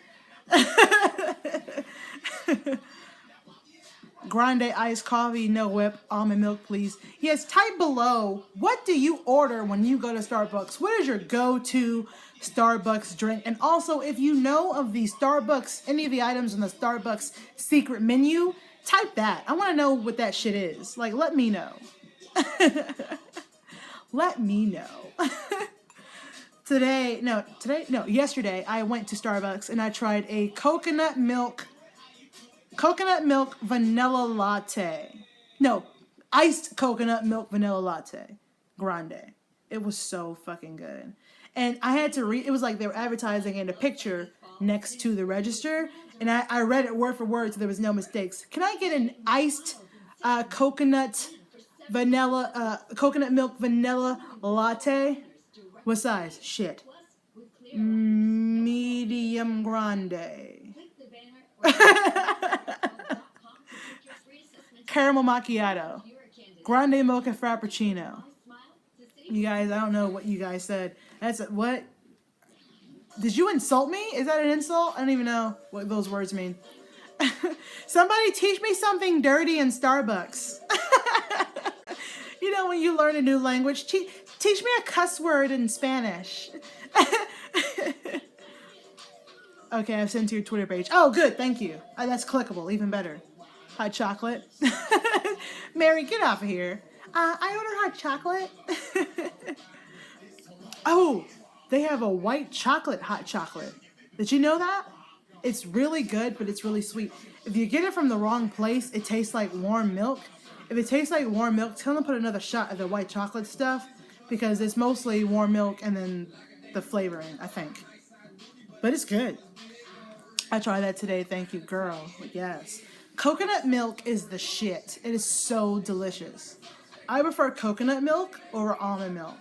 Grande iced coffee, no whip, almond milk, please. Yes, type below, what do you order when you go to Starbucks? What is your go-to Starbucks drink? And also, if you know of the Starbucks, any of the items in the Starbucks secret menu, type that. I want to know what that shit is. Like, let me know. Let me know. Yesterday, I went to Starbucks and I tried a coconut milk vanilla latte. No, iced coconut milk vanilla latte. Grande. It was so fucking good. And I had to read, it was like they were advertising in a picture next to the register. And I read it word for word so there was no mistakes. Can I get an iced coconut coconut milk vanilla latte. What size? Shit. Medium grande. Caramel macchiato. Grande mocha frappuccino. You guys, I don't know what you guys said. What? Did you insult me? Is that an insult? I don't even know what those words mean. Somebody teach me something dirty in Starbucks. You know, when you learn a new language, teach me a cuss word in Spanish. Okay, I've sent to your Twitter page. Oh, good, thank you. That's clickable, even better. Hot chocolate. Mary, get off of here. I order hot chocolate. Oh, they have a white chocolate hot chocolate. Did you know that? It's really good, but it's really sweet. If you get it from the wrong place, it tastes like warm milk. If it tastes like warm milk, tell them to put another shot of the white chocolate stuff, because it's mostly warm milk and then the flavoring, I think. But it's good. I tried that today. Thank you, girl. Yes. Coconut milk is the shit. It is so delicious. I prefer coconut milk over almond milk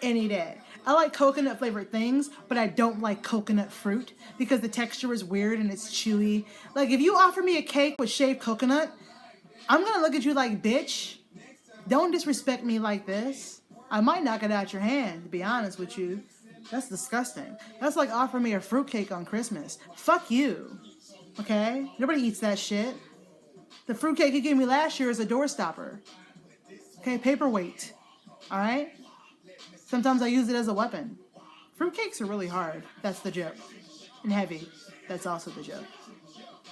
any day. I like coconut flavored things, but I don't like coconut fruit because the texture is weird and it's chewy. Like, if you offer me a cake with shaved coconut, I'm gonna look at you like, bitch, don't disrespect me like this. I might knock it out your hand, to be honest with you. That's disgusting. That's like offering me a fruitcake on Christmas. Fuck you. Okay? Nobody eats that shit. The fruitcake you gave me last year is a doorstopper. Okay? Paperweight. Alright? Sometimes I use it as a weapon. Fruitcakes are really hard. That's the joke. And heavy. That's also the joke.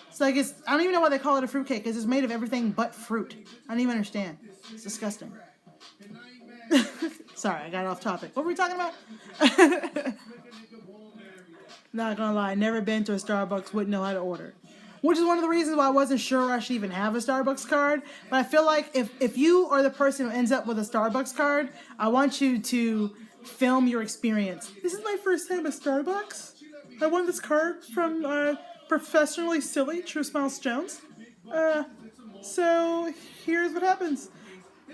It's like, I don't even know why they call it a fruitcake, because it's made of everything but fruit. I don't even understand. It's disgusting. Sorry, I got off topic. What were we talking about? Not gonna lie, never been to a Starbucks, wouldn't know how to order. Which is one of the reasons why I wasn't sure I should even have a Starbucks card. But I feel like if you are the person who ends up with a Starbucks card, I want you to film your experience. This is my first time at Starbucks. I won this card from Professionally Silly, True Smiles Jones. So here's what happens.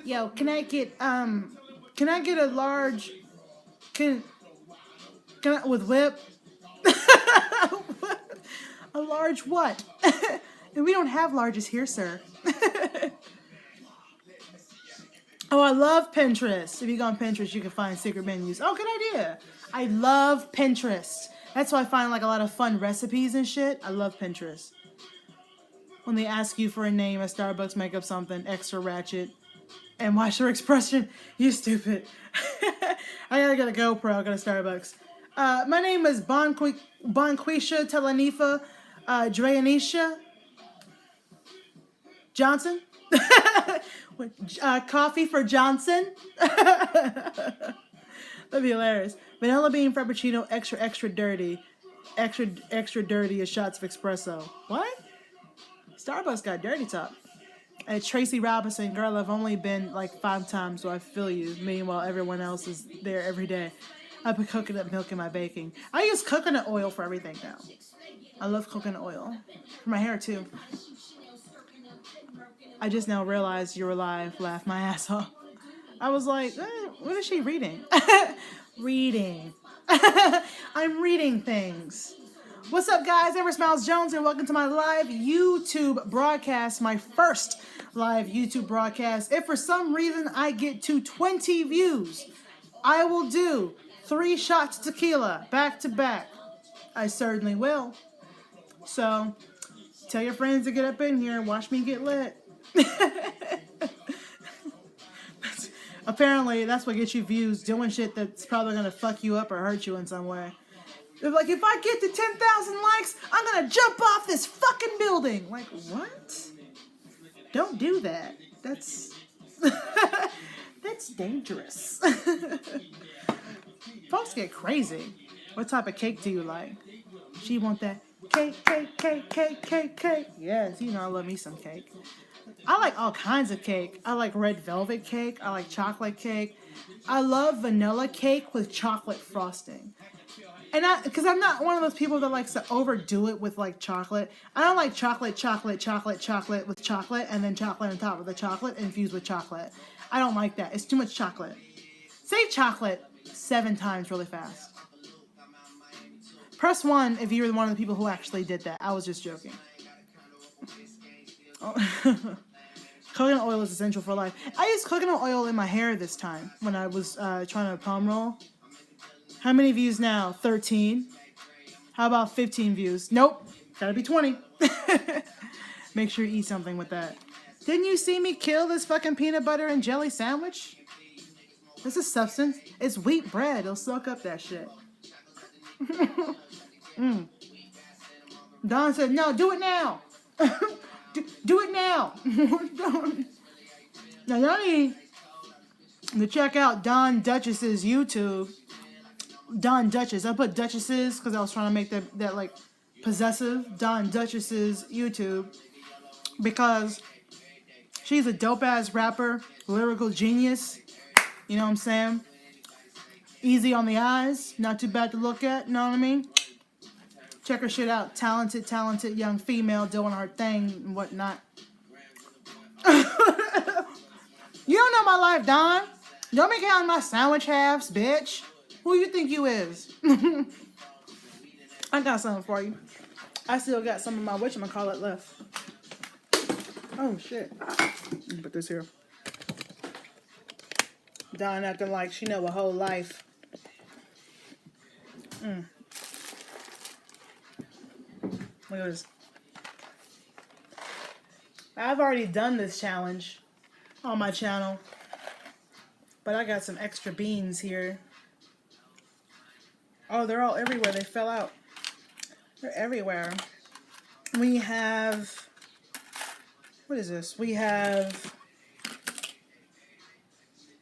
Yo, can I get a large, can I, with whip? A large what? And we don't have larges here, sir. Oh, I love Pinterest. If you go on Pinterest, you can find secret menus. Oh, good idea. I love Pinterest. That's why I find like a lot of fun recipes and shit. I love Pinterest. When they ask you for a name at Starbucks, make up something extra ratchet. And watch their expression. You stupid. I gotta get a GoPro. I go to Starbucks. My name is Bonquisha Telanifa Dreanisha Johnson. Coffee for Johnson. That'd be hilarious. Vanilla bean frappuccino, extra dirty. Extra dirty as shots of espresso. What? Starbucks got dirty talk. And Tracy Robinson, girl, I've only been like 5 times, so I feel you. Meanwhile, everyone else is there every day. I put coconut milk in my baking. I use coconut oil for everything now. I love coconut oil. For my hair, too. I just now realized you're alive. Laugh my ass off. I was like, what is she reading? Reading. I'm reading things. What's up, guys? Ever Smiles Jones, and welcome to my live YouTube broadcast, my first live YouTube broadcast. If for some reason I get to 20 views, I will do 3 shots tequila back to back. I certainly will. So, tell your friends to get up in here and watch me get lit. Apparently, that's what gets you views, doing shit that's probably going to fuck you up or hurt you in some way. They're like, if I get to 10,000 likes, I'm going to jump off this fucking building. Like, what? Don't do that. That's dangerous. Folks get crazy. What type of cake do you like? She want that cake. Yes, you know I love me some cake. I like all kinds of cake. I like red velvet cake. I like chocolate cake. I love vanilla cake with chocolate frosting. And because I'm not one of those people that likes to overdo it with like chocolate. I don't like chocolate with chocolate, and then chocolate on top of the chocolate infused with chocolate. I don't like that. It's too much chocolate. Say chocolate 7 times really fast. Press 1 if you're one of the people who actually did that. I was just joking. Oh. Coconut oil is essential for life. I used coconut oil in my hair this time when I was trying to palm roll. How many views now? 13. How about 15 views? Nope. Gotta be 20. Make sure you eat something with that. Didn't you see me kill this fucking peanut butter and jelly sandwich? This is substance. It's wheat bread. It'll soak up that shit. Don said, no, do it now. do it now. Now, y'all need to check out Don Duchess's YouTube. Don Duchess. I put Duchess's because I was trying to make that like possessive. Don Duchess's YouTube. Because she's a dope-ass rapper, lyrical genius. You know what I'm saying? Easy on the eyes, not too bad to look at, you know what I mean? Check her shit out. Talented young female doing her thing and whatnot. You don't know my life, Don. Don't be counting my sandwich halves, bitch. Who you think you is? I got something for you. I still got some of my whatchamacallit left. Oh, shit. Let me put this here. Don acting like she know a whole life. Look at this. I've already done this challenge on my channel. But I got some extra beans here. Oh, they're all everywhere. They fell out. They're everywhere. We have... What is this? We have...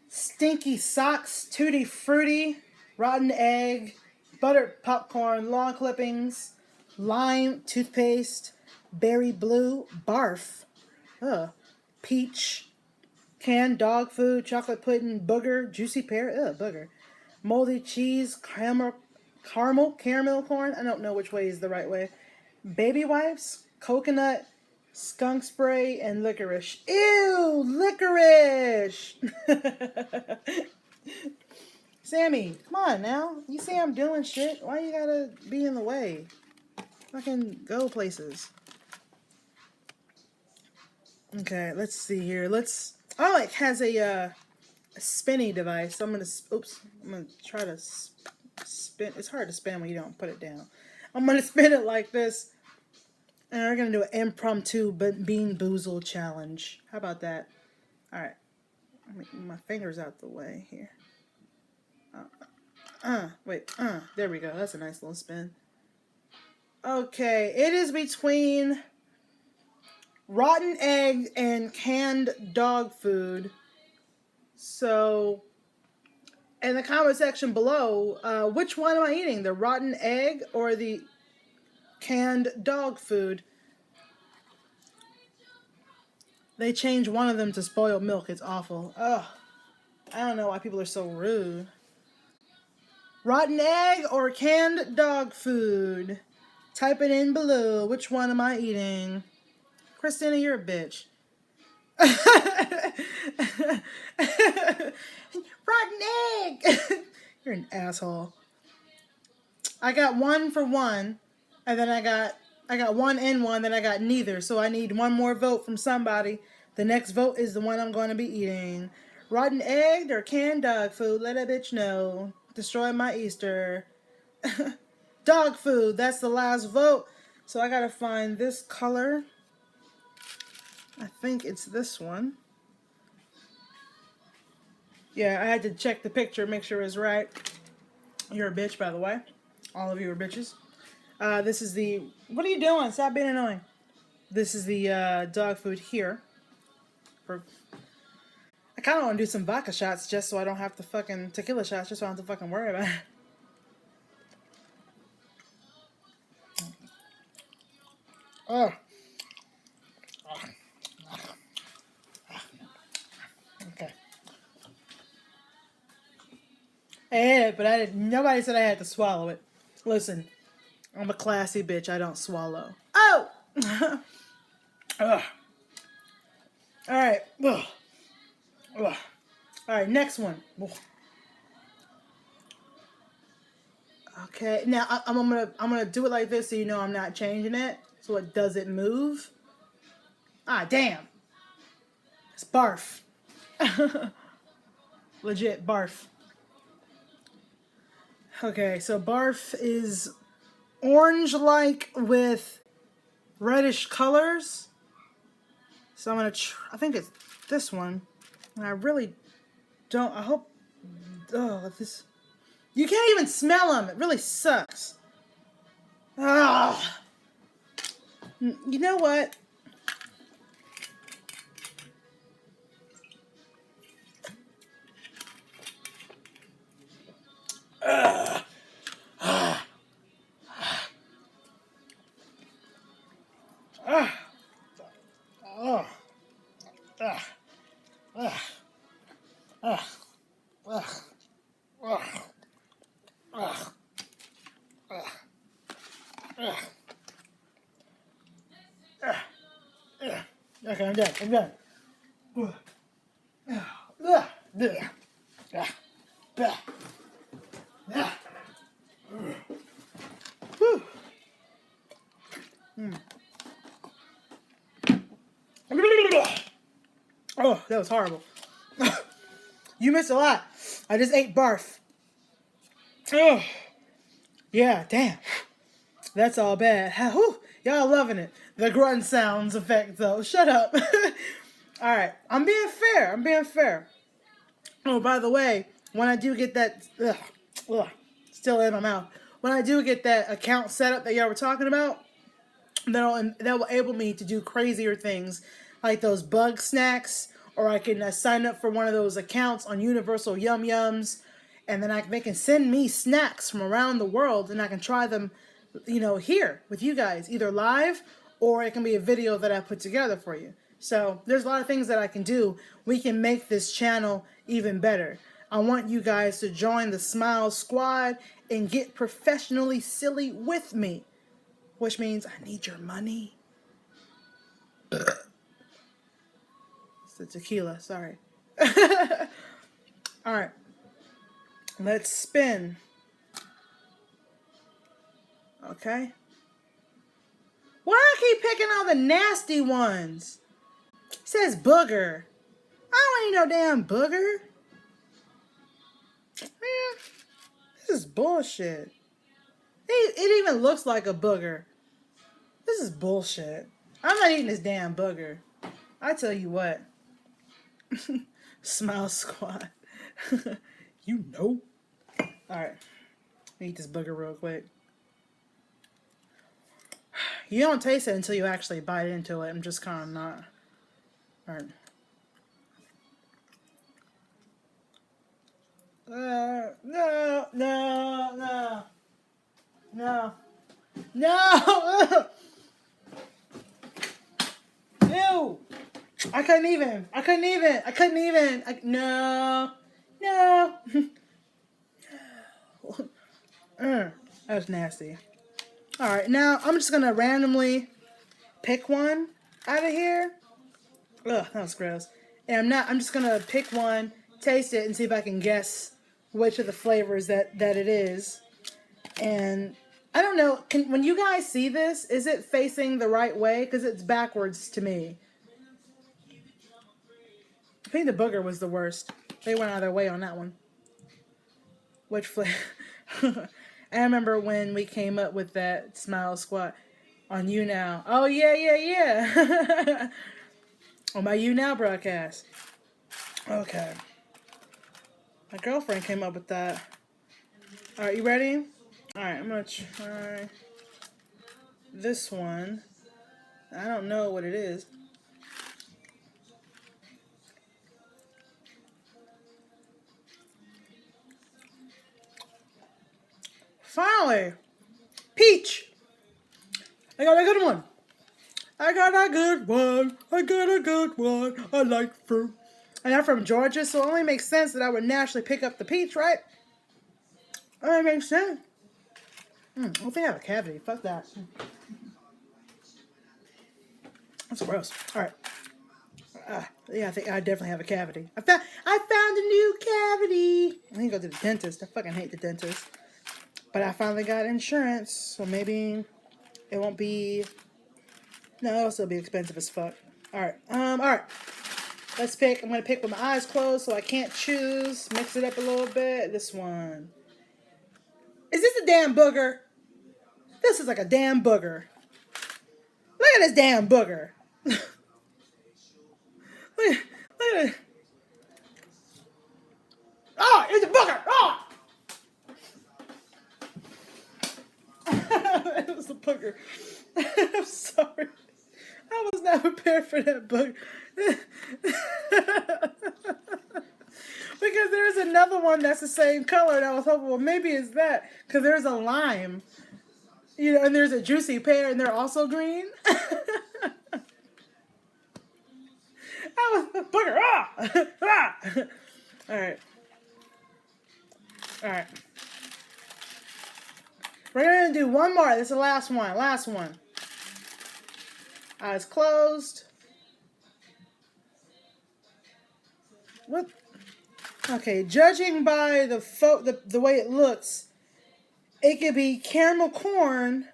Stinky Socks, Tutti Frutti, Rotten Egg, Buttered Popcorn, Lawn Clippings, Lime Toothpaste, Berry Blue, Barf, Peach, Canned Dog Food, Chocolate Pudding, Booger, Juicy Pear, Booger, Moldy Cheese, Caramel Corn, I don't know which way is the right way, Baby Wipes, Coconut, Skunk Spray, and Licorice. Ew! Licorice! Sammy, come on now. You say I'm doing shit. Why you gotta be in the way? Fucking go places. Okay, let's see here. Oh, it has a spinny device. I'm gonna try to spin. It's hard to spin when you don't put it down. I'm gonna spin it like this. And we're going to do an impromptu bean boozled challenge. How about that? Alright. My finger's out the way here. There we go. That's a nice little spin. Okay. It is between rotten egg and canned dog food. So, in the comment section below, which one am I eating? The rotten egg or the canned dog food? They changed one of them to spoiled milk. It's awful. Ugh. I don't know why people are so rude. Rotten egg or canned dog food? Type it in below. Which one am I eating? Christina, you're a bitch. Rotten egg! You're an asshole. I got 1 for 1. And then I got 1 and 1, then I got neither. So I need 1 more vote from somebody. The next vote is the one I'm going to be eating. Rotten egg or canned dog food? Let a bitch know. Destroy my Easter. Dog food. That's the last vote. So I got to find this color. I think it's this one. Yeah, I had to check the picture, make sure it's right. You're a bitch, by the way. All of you are bitches. This is the... What are you doing? Stop being annoying. This is the dog food here. I kind of want to do some vodka shots just so I don't have to fucking... Tequila shots just so I don't have to fucking worry about it. Oh. Okay. I ate it, but nobody said I had to swallow it. Listen. I'm a classy bitch. I don't swallow. Oh! Ugh. Alright. Ugh. Ugh. All right, next one. Okay, now I'm gonna do it like this so you know I'm not changing it, so it doesn't move. Ah, damn. It's barf. Legit barf. Okay, so barf is orange-like with reddish colors. So I'm gonna. I think it's this one, and I really don't. I hope. Oh, this. You can't even smell them. It really sucks. Ah. You know what? Oh. Ah. Ah. Ah. Ah. Ah. Ah. Ah. Ah. Ah. Okay, I'm done. I'm done. Oh, that was horrible. You missed a lot. I just ate barf. Oh, yeah, damn. That's all bad. Whew, y'all loving it. The grunt sounds effect, though. Shut up. All right, I'm being fair. I'm being fair. Oh, by the way, when I do get that, still in my mouth. When I do get that account set up that y'all were talking about, that will enable me to do crazier things, like those bug snacks, or I can sign up for one of those accounts on Universal Yum Yums, and then they can send me snacks from around the world, and I can try them, here with you guys, either live or it can be a video that I put together for you. So there's a lot of things that I can do. We can make this channel even better. I want you guys to join the Smile Squad and get professionally silly with me, which means I need your money. It's the tequila, sorry. All right, let's spin. Okay. Why I keep picking all the nasty ones? It says booger. I don't want no damn booger. Man, this is bullshit. It even looks like a booger. This is bullshit. I'm not eating this damn booger. I tell you what. Smile Squad. You know. Alright. Eat this booger real quick. You don't taste it until you actually bite into it. I'm just kind of not. Alright. No. Ew. I couldn't even. No. That was nasty. Alright, now I'm just gonna randomly pick one out of here. Ugh, that was gross. And I'm just gonna pick one, taste it, and see if I can guess which of the flavors that it is. And I don't know, when you guys see this, is it facing the right way? Because it's backwards to me. I think the booger was the worst. They went out of their way on that one. Which flavor? I remember when we came up with that Smile Squad on YouNow. Oh, yeah. On my YouNow broadcast. Okay. My girlfriend came up with that. Alright, you ready? Alright, I'm going to try this one. I don't know what it is. Finally! Peach! I got a good one. I like fruit. And I'm from Georgia, so it only makes sense that I would naturally pick up the peach, right? That makes sense. I think I have a cavity. Fuck that. That's gross. Alright. Yeah, I think I definitely have a cavity. I found a new cavity. I need to go to the dentist. I fucking hate the dentist. But I finally got insurance, so maybe it won't be. No, it'll still be expensive as fuck. All right. All right. Let's pick. I'm gonna pick with my eyes closed, so I can't choose. Mix it up a little bit. This one. Is this a damn booger? This is like a damn booger. Look at this damn booger. look at it. Oh, it's a booger. Oh. It was a booger. I'm sorry. I was not prepared for that booger. Because there's another one that's the same color, and I was hoping, well, maybe it's that. Because there's a lime, and there's a juicy pear, and they're also green. I was booger. Ah! Ah! All right. All right. We're going to do one more. This is the last one. Last one. Eyes closed. What? Okay, judging by the way it looks, it could be caramel corn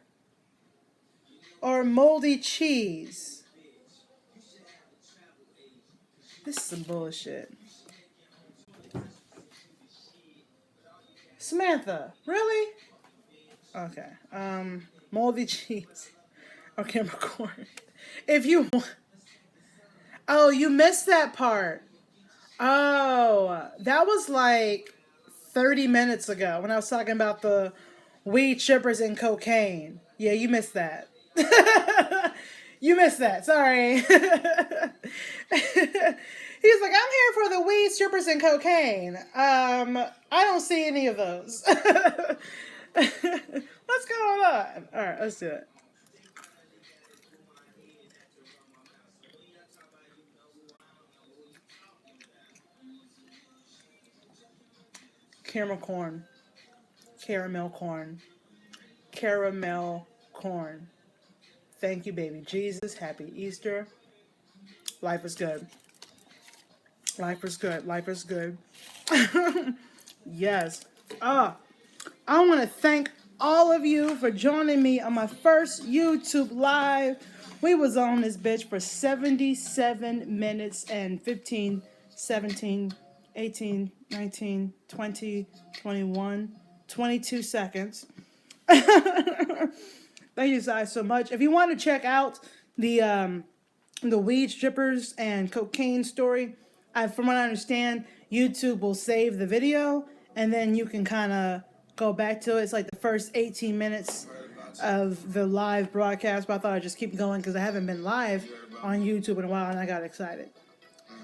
or moldy cheese. This is some bullshit. Samantha, really? Okay. Moldy cheese or caramel corn. If you want. Oh, you missed that part. Oh, that was like 30 minutes ago when I was talking about the weed, strippers, and cocaine. Yeah, you missed that. You missed that. Sorry. He was like, I'm here for the weed, strippers, and cocaine. I don't see any of those. What's going on? All right, let's do it. Caramel corn. Caramel corn. Caramel corn. Thank you, baby Jesus. Happy Easter. Life is good. Life is good. Life is good. Yes. I want to thank all of you for joining me on my first YouTube live. We was on this bitch for 77 minutes and 15, 17, 18, 19, 20, 21, 22 seconds. Thank you guys so much. If you want to check out the weed strippers and cocaine story, from what I understand, YouTube will save the video and then you can kind of go back to it. It's like the first 18 minutes of the live broadcast, but I thought I'd just keep going because I haven't been live on YouTube in a while and I got excited.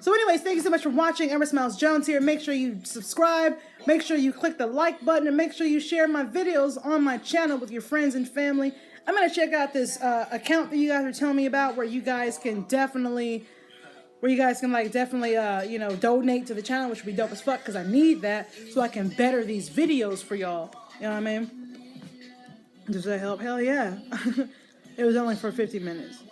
So anyways, thank you so much for watching. Ever Smiles Jones here. Make sure you subscribe. Make sure you click the like button. And make sure you share my videos on my channel with your friends and family. I'm going to check out this account that you guys were telling me about where you guys can definitely donate to the channel, which would be dope as fuck because I need that so I can better these videos for y'all. You know what I mean? Does that help? Hell yeah. It was only for 50 minutes.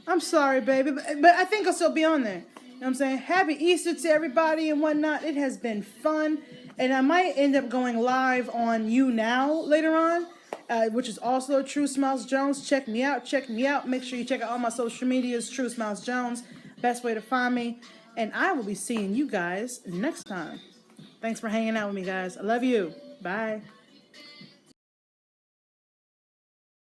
I'm sorry, baby, but I think I'll still be on there. You know what I'm saying? Happy Easter to everybody and whatnot. It has been fun. And I might end up going live on YOUNOW later on, which is also True Smiles Jones. Check me out. Check me out. Make sure you check out all my social medias, True Smiles Jones. Best way to find me. And I will be seeing you guys next time. Thanks for hanging out with me, guys. I love you. Bye.